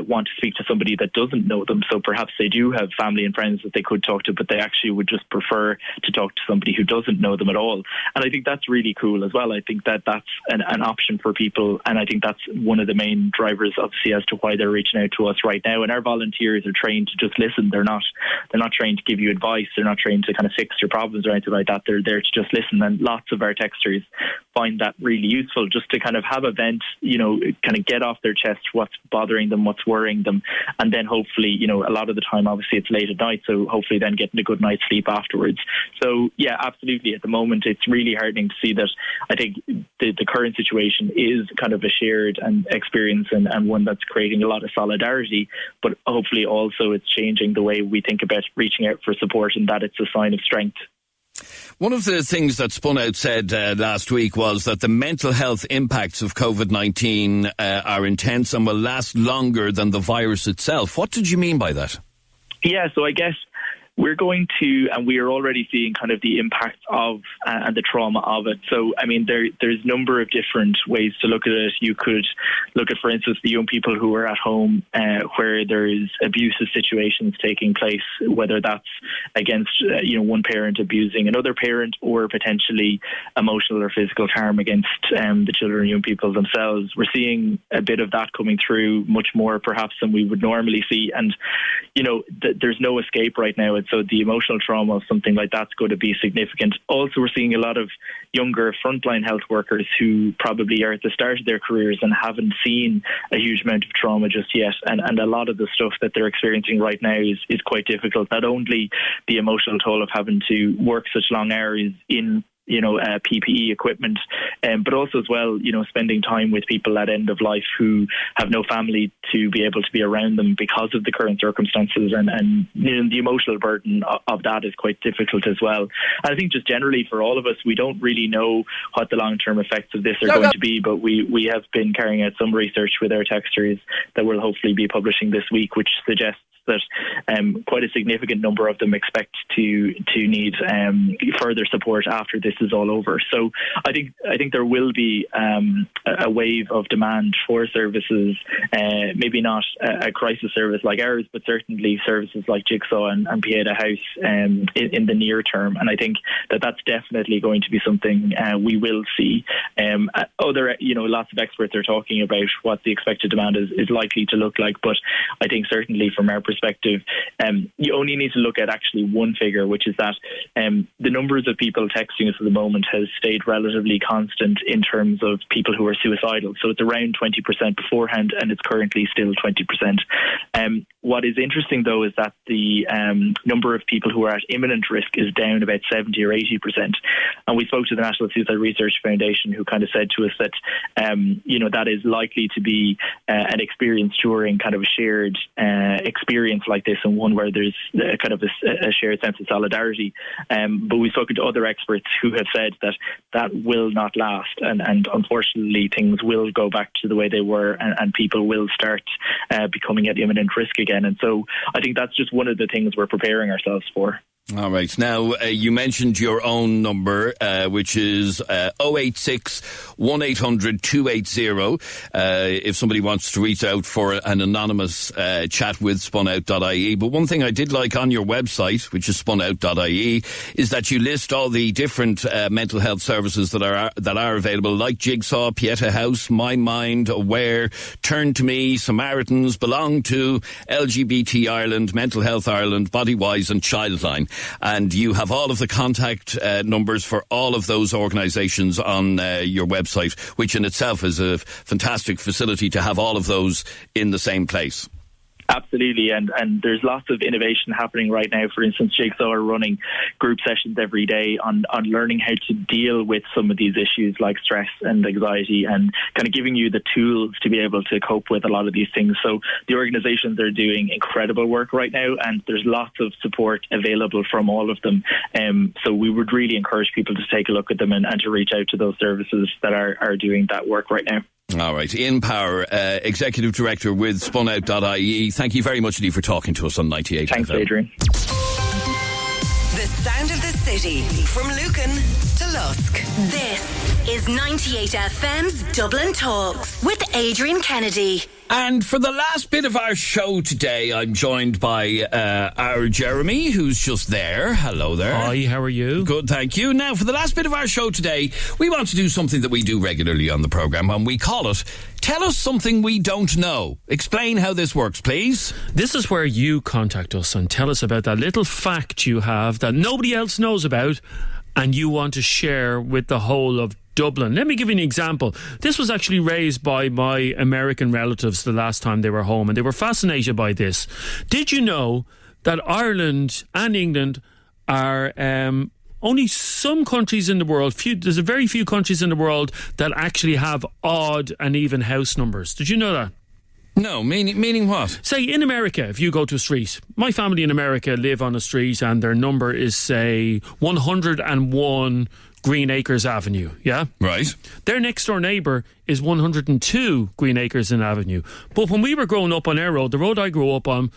want to speak to somebody that doesn't know them. So perhaps they do have family and friends that they could talk to, but they actually would just prefer to talk to somebody who doesn't know them at all. And I think that's really cool as well. I think that's an option for people, and I think that's one of the main drivers, obviously, as to why they're reaching out to us right now. And our volunteers are trained to just listen. They're not trained to give you advice. They're not trained to kind of fix your problems or anything like that. They're there to just listen. And lots of our texters find that really useful, just to kind of have a vent, kind of get off their chest what's bothering them, what's worrying them. And then hopefully, a lot of the time, obviously it's late at night, so hopefully then getting a good night's sleep afterwards. So yeah, absolutely. At the moment, it's really heartening to see that. I think the current situation is kind of a shared experience and one that's creating a lot of solidarity, but hopefully also it's changing the way we think about reaching out for support, and that it's a sign of strength. One of the things that Spun Out said last week was that the mental health impacts of COVID-19 are intense and will last longer than the virus itself. What did you mean by that? Yeah, so I guess we're going to, and we are already seeing kind of the impact of and the trauma of it. So, I mean, there's a number of different ways to look at it. You could look at, for instance, the young people who are at home where there is abusive situations taking place, whether that's against, one parent abusing another parent, or potentially emotional or physical harm against the children and young people themselves. We're seeing a bit of that coming through, much more perhaps than we would normally see. And, there's no escape right now. So the emotional trauma of something like that's going to be significant. Also, we're seeing a lot of younger frontline health workers who probably are at the start of their careers and haven't seen a huge amount of trauma just yet. And a lot of the stuff that they're experiencing right now is quite difficult. Not only the emotional toll of having to work such long hours in PPE equipment, but also as well, spending time with people at end of life who have no family to be able to be around them because of the current circumstances, and the emotional burden of that is quite difficult as well. And I think just generally for all of us, we don't really know what the long-term effects of this are going to be, but we have been carrying out some research with our texters that we'll hopefully be publishing this week, which suggests that quite a significant number of them expect to need further support after this is all over. So I think there will be a wave of demand for services, maybe not a crisis service like ours, but certainly services like Jigsaw and Pieta House in the near term. And I think that's definitely going to be something we will see. Lots of experts are talking about what the expected demand is likely to look like, but I think certainly from our perspective, you only need to look at actually one figure, which is that the numbers of people texting us at the moment has stayed relatively constant in terms of people who are suicidal. So it's around 20% beforehand, and it's currently still 20%. What is interesting, though, is that the number of people who are at imminent risk is down about 70 or 80%. And we spoke to the National Suicide Research Foundation, who kind of said to us that, that is likely to be an experience during kind of a shared experience like this, and one where there's kind of a shared sense of solidarity. But we've spoken to other experts who have said that will not last, and unfortunately things will go back to the way they were, and people will start becoming at imminent risk again. And so I think that's just one of the things we're preparing ourselves for. All right. Now, you mentioned your own number, which is 086 1800 280. If somebody wants to reach out for an anonymous chat with spunout.ie. But one thing I did like on your website, which is spunout.ie, is that you list all the different mental health services that are available, like Jigsaw, Pieta House, My Mind, Aware, Turn to Me, Samaritans, Belong To, LGBT Ireland, Mental Health Ireland, Bodywise and Childline. And you have all of the contact numbers for all of those organisations on your website, which in itself is a fantastic facility to have all of those in the same place. Absolutely, and there's lots of innovation happening right now. For instance, Jigsaw are running group sessions every day on learning how to deal with some of these issues like stress and anxiety, and kind of giving you the tools to be able to cope with a lot of these things. So the organisations are doing incredible work right now, and there's lots of support available from all of them. So we would really encourage people to take a look at them and to reach out to those services that are doing that work right now. All right. Ian Power, Executive Director with spunout.ie. Thank you very much indeed for talking to us on 98 Thanks, FM. Adrian. The sound of the city, from Lucan to Lusk. This is 98 FM's Dublin Talks with Adrian Kennedy. And for the last bit of our show today, I'm joined by our Jeremy, who's just there. Hello there. Hi, how are you? Good, thank you. Now, for the last bit of our show today, we want to do something that we do regularly on the programme, and we call it Tell Us Something We Don't Know. Explain how this works, please. This is where you contact us and tell us about that little fact you have that nobody else knows about and you want to share with the whole of Dublin. Let me give you an example. This was actually raised by my American relatives the last time they were home, and they were fascinated by this. Did you know that Ireland and England are only some countries in the world, there's a very few countries in the world that actually have odd and even house numbers. Did you know that? No, meaning what? Say, in America, if you go to a street, my family in America live on a street and their number is, say, 101 Green Acres Avenue, yeah? Right. Their next door neighbour is 102 Green Acres Avenue. But when we were growing up on our road, the road I grew up on,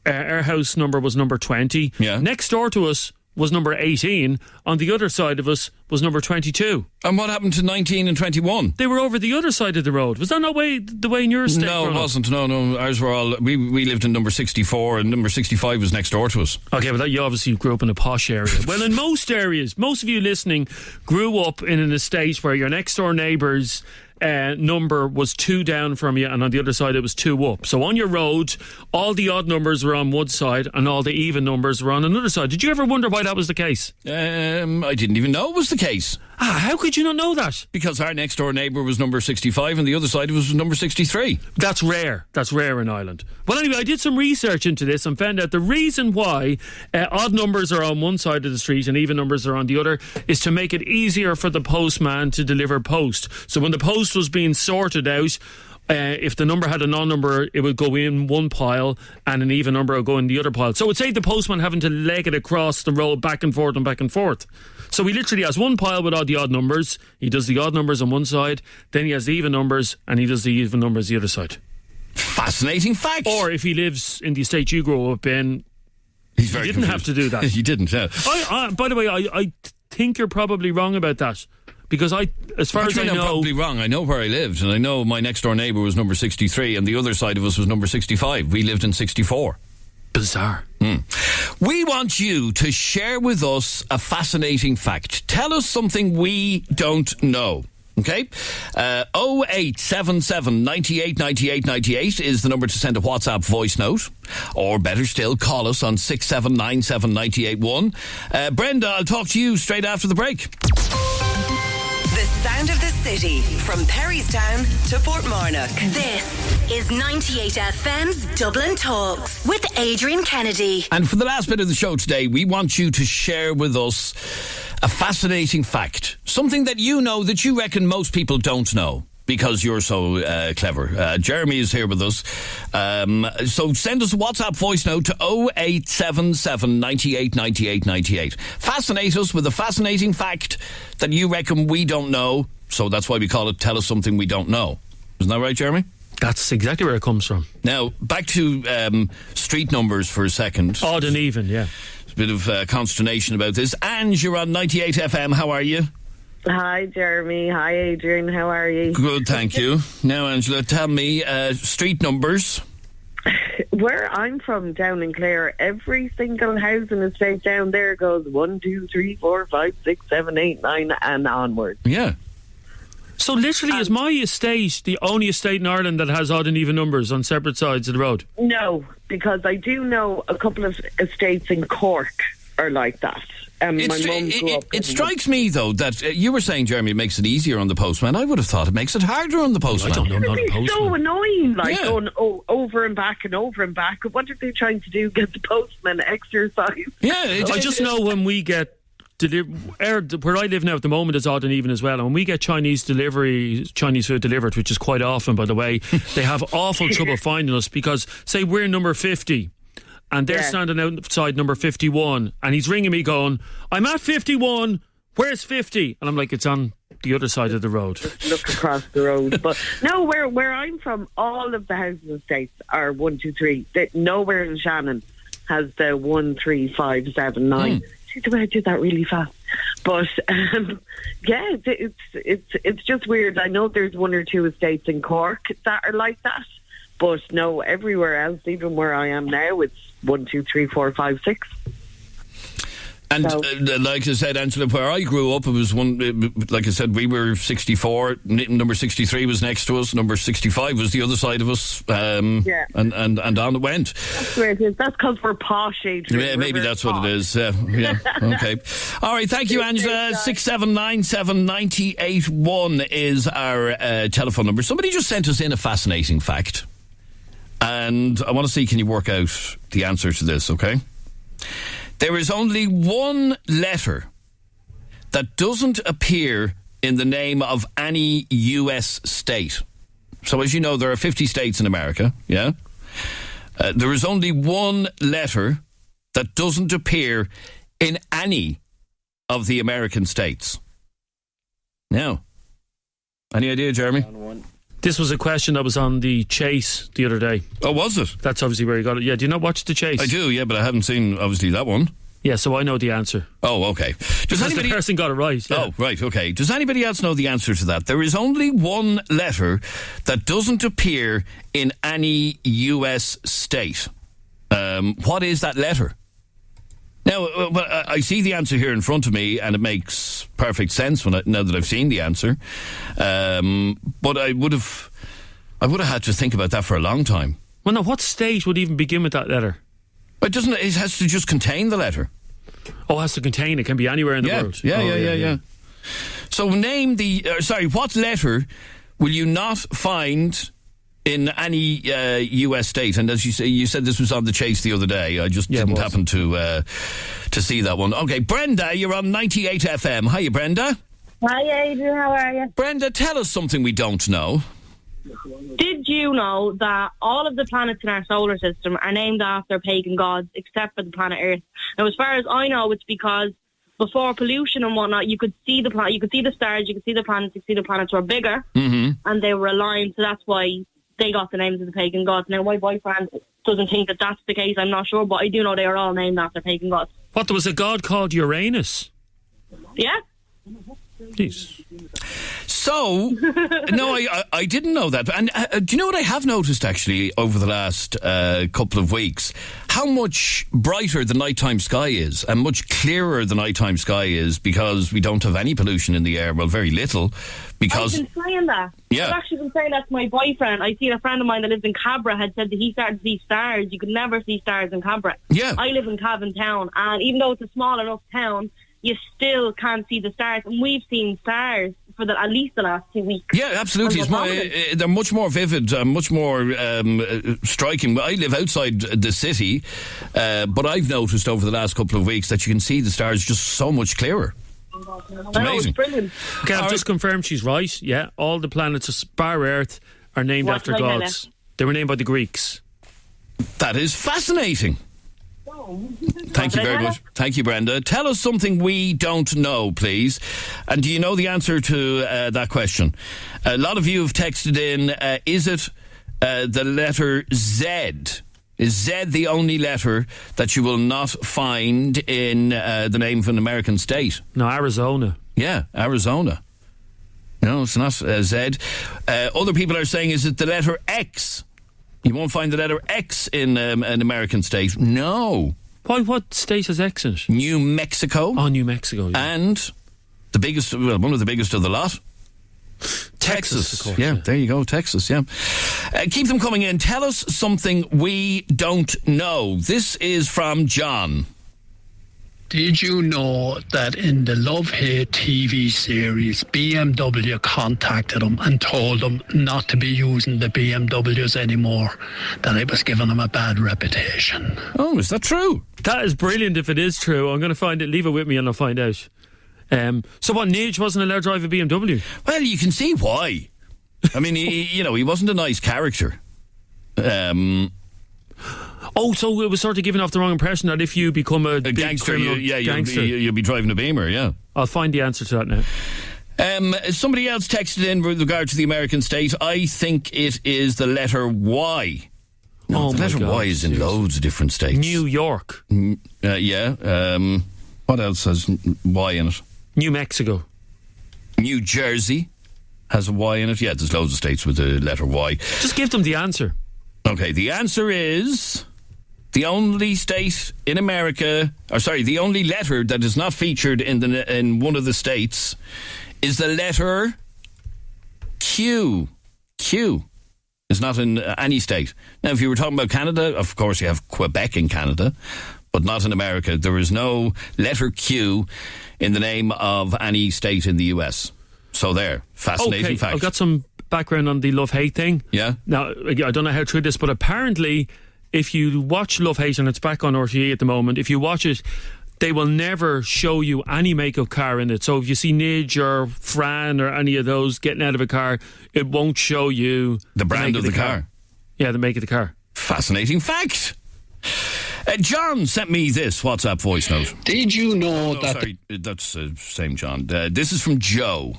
our house number was number 20. Yeah. Next door to us was number 18. On the other side of us was number 22. And what happened to 19 and 21? They were over the other side of the road. Was that not the way in your estate? No, it wasn't. No. Ours were all... We lived in number 64, and number 65 was next door to us. Okay, well, you obviously grew up in a posh area. Well, in most areas, most of you listening grew up in an estate where your next door neighbours number was 2 down from you, and on the other side it was 2 up. So on your road, all the odd numbers were on one side and all the even numbers were on another side. Did you ever wonder why that was the case? I didn't even know it was the case. How could you not know that? Because our next door neighbour was number 65 and the other side was number 63. That's rare. That's rare in Ireland. Well, anyway, I did some research into this and found out the reason why odd numbers are on one side of the street and even numbers are on the other is to make it easier for the postman to deliver post. So when the post was being sorted out, if the number had a non-number, it would go in one pile and an even number would go in the other pile. So it would save the postman having to leg it across the road back and forth and back and forth. So he literally has one pile with all the odd numbers. He does the odd numbers on one side, then he has the even numbers, and he does the even numbers the other side. Fascinating fact. Or if he lives in the estate you grew up in, he didn't have to do that. He didn't, yeah. By the way, I think you're probably wrong about that. Because as far as I know... I'm probably wrong. I know where I lived, and I know my next door neighbour was number 63, and the other side of us was number 65. We lived in 64. Bizarre. We want you to share with us a fascinating fact. Tell us something we don't know. Okay? 0877 98 98 98 is the number to send a WhatsApp voice note. Or better still, call us on 6797 981. Brenda, I'll talk to you straight after the break. The sound of the city, from Perrystown to Portmarnock. This is 98FM's Dublin Talks with Adrian Kennedy. And for the last bit of the show today, we want you to share with us a fascinating fact. Something that you know that you reckon most people don't know, because you're so clever. Jeremy is here with us. So send us a WhatsApp voice note to 0877 98 98 98. Fascinate us with a fascinating fact that you reckon we don't know. So that's why we call it Tell Us Something We Don't Know. Isn't that right, Jeremy? That's exactly where it comes from. Now, back to street numbers for a second. Odd and even, yeah. There's a bit of consternation about this. Ange, you're on 98 FM. How are you? Hi, Jeremy. Hi, Adrian. How are you? Good, thank you. Now, Angela, tell me, street numbers. Where I'm from, down in Clare, every single housing estate down there goes 1, 2, 3, 4, 5, 6, 7, 8, 9, and onwards. Yeah. So literally, is my estate the only estate in Ireland that has odd and even numbers on separate sides of the road? No, because I do know a couple of estates in Cork are like that. My mum grew up. It strikes me, though, that you were saying, Jeremy, it makes it easier on the postman. I would have thought it makes it harder on the postman. I don't know, not a postman. It's so annoying, going over and back and over and back. What are they trying to do? Get the postman exercise? Yeah, I just know when we get where I live now at the moment is odd and even as well, and when we get Chinese food delivered, which is quite often, by the way, they have awful trouble finding us, because say we're number 50 and they're standing outside number 51 and he's ringing me going, I'm at 51, where's 50? And I'm like, it's on the other side of the road. Just look across the road. But no, where I'm from, all of the housing estates are 1, 2, 3. Nowhere in Shannon has the 1, 3, 5, 7, 9. The way I did that really fast, but yeah, it's just weird. I know there's 1 or 2 estates in Cork that are like that, but no, everywhere else, even where I am now, it's 1, 2, 3, 4, 5, 6. And like I said, Angela, where I grew up, it was like I said, we were 64. Number 63 was next to us. Number 65 was the other side of us. And on it went. That's where it is. That's because we're posh, Adrian. Yeah, maybe that's what it is. Yeah. Okay. All right. Thank you, Angela. 6797 981 is our telephone number. Somebody just sent us in a fascinating fact, and I want to see, can you work out the answer to this? Okay. There is only one letter that doesn't appear in the name of any US state. So as you know, there are 50 states in America, yeah? There is only one letter that doesn't appear in any of the American states. Now, any idea, Jeremy? This was a question that was on The Chase the other day. Oh, was it? That's obviously where you got it. Yeah, do you not watch The Chase? I do, yeah, but I haven't seen, obviously, that one. Yeah, so I know the answer. Oh, okay. The person got it right. Yeah. Oh, right, okay. Does anybody else know the answer to that? There is only one letter that doesn't appear in any US state. What is that letter? Now, I see the answer here in front of me, and it makes perfect sense now that I've seen the answer. But I would have had to think about that for a long time. Well, now, what state would even begin with that letter? It has to just contain the letter. Oh, it has to contain. It can be anywhere in the world. Yeah. So name what letter will you not find in any US state? And as you said this was on The Chase the other day. I just didn't happen to see that one. Okay, Brenda, you're on 98 FM. Hiya, Brenda. Hi, Adrian. How are you? Brenda, tell us something we don't know. Did you know that all of the planets in our solar system are named after pagan gods except for the planet Earth? Now, as far as I know, it's because before pollution and whatnot, you could see the you could see the stars, you could see the planets, you could see the planets were bigger, and they were aligned, so that's why they got the names of the pagan gods. Now, my boyfriend doesn't think that that's the case, I'm not sure, but I do know they are all named after pagan gods. What, there was a god called Uranus? Yeah. Jeez. So, no, I didn't know that. And do you know what I have noticed, actually, over the last couple of weeks? How much brighter the nighttime sky is, and much clearer the nighttime sky is, because we don't have any pollution in the air. Well, very little. Because I've been saying that. Yeah. I've actually been saying that to my boyfriend. I seen a friend of mine that lives in Cabra had said that he started to see stars. You could never see stars in Cabra. Yeah. I live in Cavan Town, and even though it's a small enough town, you still can't see the stars. And we've seen stars for at least the last 2 weeks. Yeah, absolutely. They're much more vivid, much more striking. I live outside the city, but I've noticed over the last couple of weeks that you can see the stars just so much clearer. It's amazing. It's brilliant. Okay, I've just confirmed she's right. Yeah, all the planets bar Earth are named after gods. They were named by the Greeks. That is fascinating. Thank you very much. Thank you, Brenda. Tell us something we don't know, please. And do you know the answer to that question? A lot of you have texted in, is it the letter Z? Is Z the only letter that you will not find in the name of an American state? No, Arizona. Yeah, Arizona. No, it's not Z. Other people are saying, is it the letter X? You won't find the letter X in an American state. No. Why? What state has X in it? New Mexico. Oh, New Mexico. Yeah. And the biggest, well, one of the biggest of the lot. Texas. Of course, yeah, there you go, Texas, yeah. Keep them coming in. Tell us something we don't know. This is from John. Did you know that in the Love Hate TV series, BMW contacted them and told them not to be using the BMWs anymore, that it was giving them a bad reputation? Oh, is that true? That is brilliant if it is true. I'm going to find it. Leave it with me and I'll find out. So what, Nige wasn't allowed to drive a BMW? Well, you can see why. I mean, he wasn't a nice character. So it was sort of giving off the wrong impression that if you become a big gangster, gangster, you'll be driving a Beamer, yeah. I'll find the answer to that now. Somebody else texted in with regard to the American state. I think it is the letter Y. No, the letter Y is in loads of different states. New York. Yeah. What else has Y in it? New Mexico. New Jersey has a Y in it. Yeah, there's loads of states with the letter Y. Just give them the answer. Okay, the answer is the only state in America, the only letter that is not featured in one of the states is the letter Q. Q is not in any state. Now, if you were talking about Canada, of course you have Quebec in Canada, but not in America. There is no letter Q in the name of any state in the US. So there, fascinating fact. I've got some background on the love-hate thing. Yeah. Now, I don't know how true this, but apparently if you watch Love Hate, and it's back on RTE at the moment, if you watch it, they will never show you any make-up car in it. So if you see Nige or Fran or any of those getting out of a car, it won't show you the brand of the car. Yeah, the make of the car. Fascinating fact. John sent me this WhatsApp voice note. Did you know that... Sorry, that's same John. This is from Joe.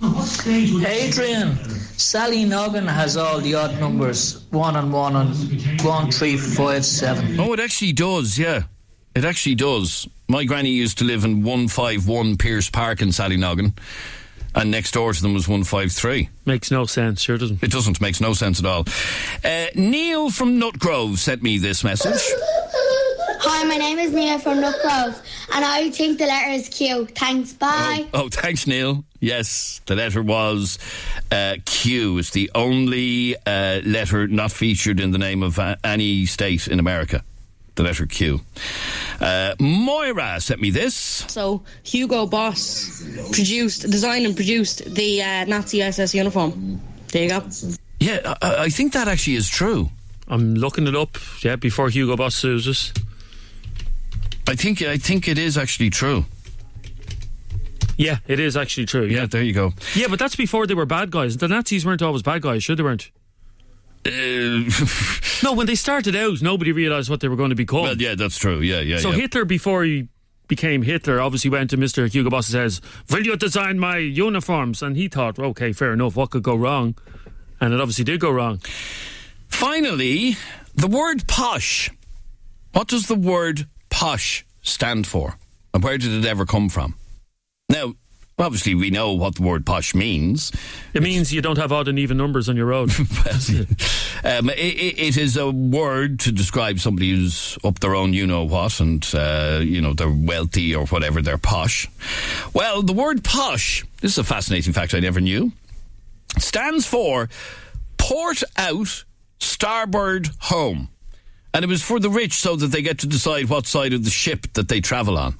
Adrian, Sally Noggin has all the odd numbers. 1 and 1 and 1, 3, 5, 7. Oh, it actually does, yeah. It actually does. My granny used to live in 151 Pierce Park in Sallynoggin, and next door to them was 153. Makes no sense, sure doesn't. It doesn't, makes no sense at all. Neil from Nutgrove sent me this message. Hi, my name is Neil from Nutgrove, and I think the letter is Q. Thanks, bye. Oh, thanks, Neil. Yes, the letter was Q. It's the only letter not featured in the name of any state in America. The letter Q. Moira sent me this. So Hugo Boss designed and produced the Nazi SS uniform. There you go. Yeah, I think that actually is true. I'm looking it up. Yeah, before Hugo Boss sues us. I think it is actually true. Yeah, it is actually true. Yeah, there you go. Yeah, but that's before they were bad guys. The Nazis weren't always bad guys, sure they weren't. No, when they started out, nobody realised what they were going to become. Well, yeah, that's true. Yeah. So Hitler, before he became Hitler, obviously went to Mr. Hugo Boss and says, "Will you design my uniforms?" And he thought, okay, fair enough, what could go wrong? And it obviously did go wrong. Finally, the word posh. What does the word posh stand for? And where did it ever come from? Now, obviously we know what the word posh means. It means you don't have odd and even numbers on your road. It is a word to describe somebody who's up their own you-know-what and, they're wealthy or whatever, they're posh. Well, the word posh, this is a fascinating fact I never knew, stands for port out, starboard home. And it was for the rich so that they get to decide what side of the ship that they travel on.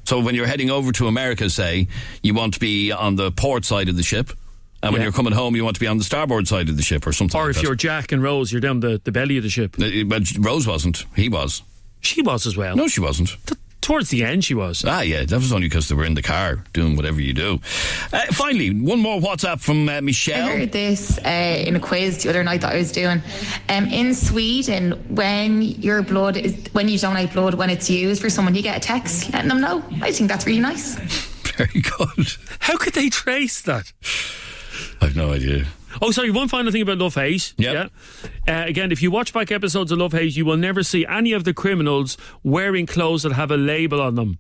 So when you're heading over to America, say, you want to be on the port side of the ship. And when you're coming home, you want to be on the starboard side of the ship or something. Or like if you're Jack and Rose, you're down the belly of the ship. But Rose wasn't. He was. She was as well. No, she wasn't. Towards the end, she was. Ah, yeah. That was only because they were in the car doing whatever you do. Finally, one more WhatsApp from Michelle. I heard this in a quiz the other night that I was doing. In Sweden, when you donate blood, when it's used for someone, you get a text letting them know. I think that's really nice. Very good. How could they trace that? I've no idea. Oh, sorry, one final thing about Love Hate. Yep. Yeah. Again, if you watch back episodes of Love Hate, you will never see any of the criminals wearing clothes that have a label on them.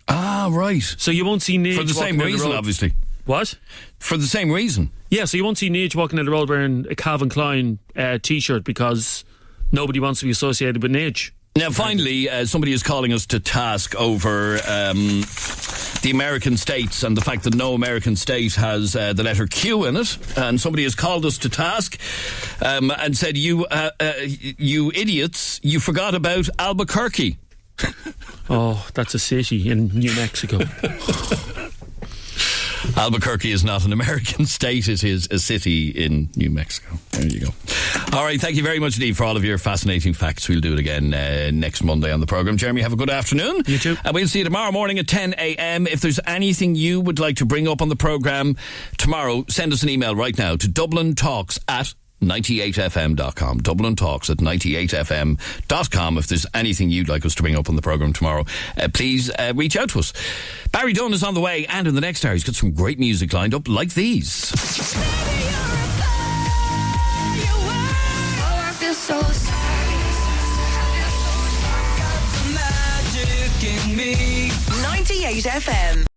Ah, right. So you won't see Nige for the same reason, obviously. What? For the same reason. Yeah, so you won't see Nige walking down the road wearing a Calvin Klein T-shirt because nobody wants to be associated with Nige. Now, finally, somebody is calling us to task over the American states and the fact that no American state has the letter Q in it. And somebody has called us to task and said, you idiots, you forgot about Albuquerque. Oh, that's a city in New Mexico. Albuquerque is not an American state, it is a city in New Mexico. There you go. All right, thank you very much indeed for all of your fascinating facts. We'll do it again next Monday on the programme. Jeremy, have a good afternoon. You too. And we'll see you tomorrow morning at 10 a.m. If there's anything you would like to bring up on the programme tomorrow, send us an email right now to dublintalks@98fm.com. dublintalks@98fm.com. If there's anything you'd like us to bring up on the programme tomorrow, please reach out to us. Barry Dunn is on the way, and in the next hour he's got some great music lined up like these. 98 FM.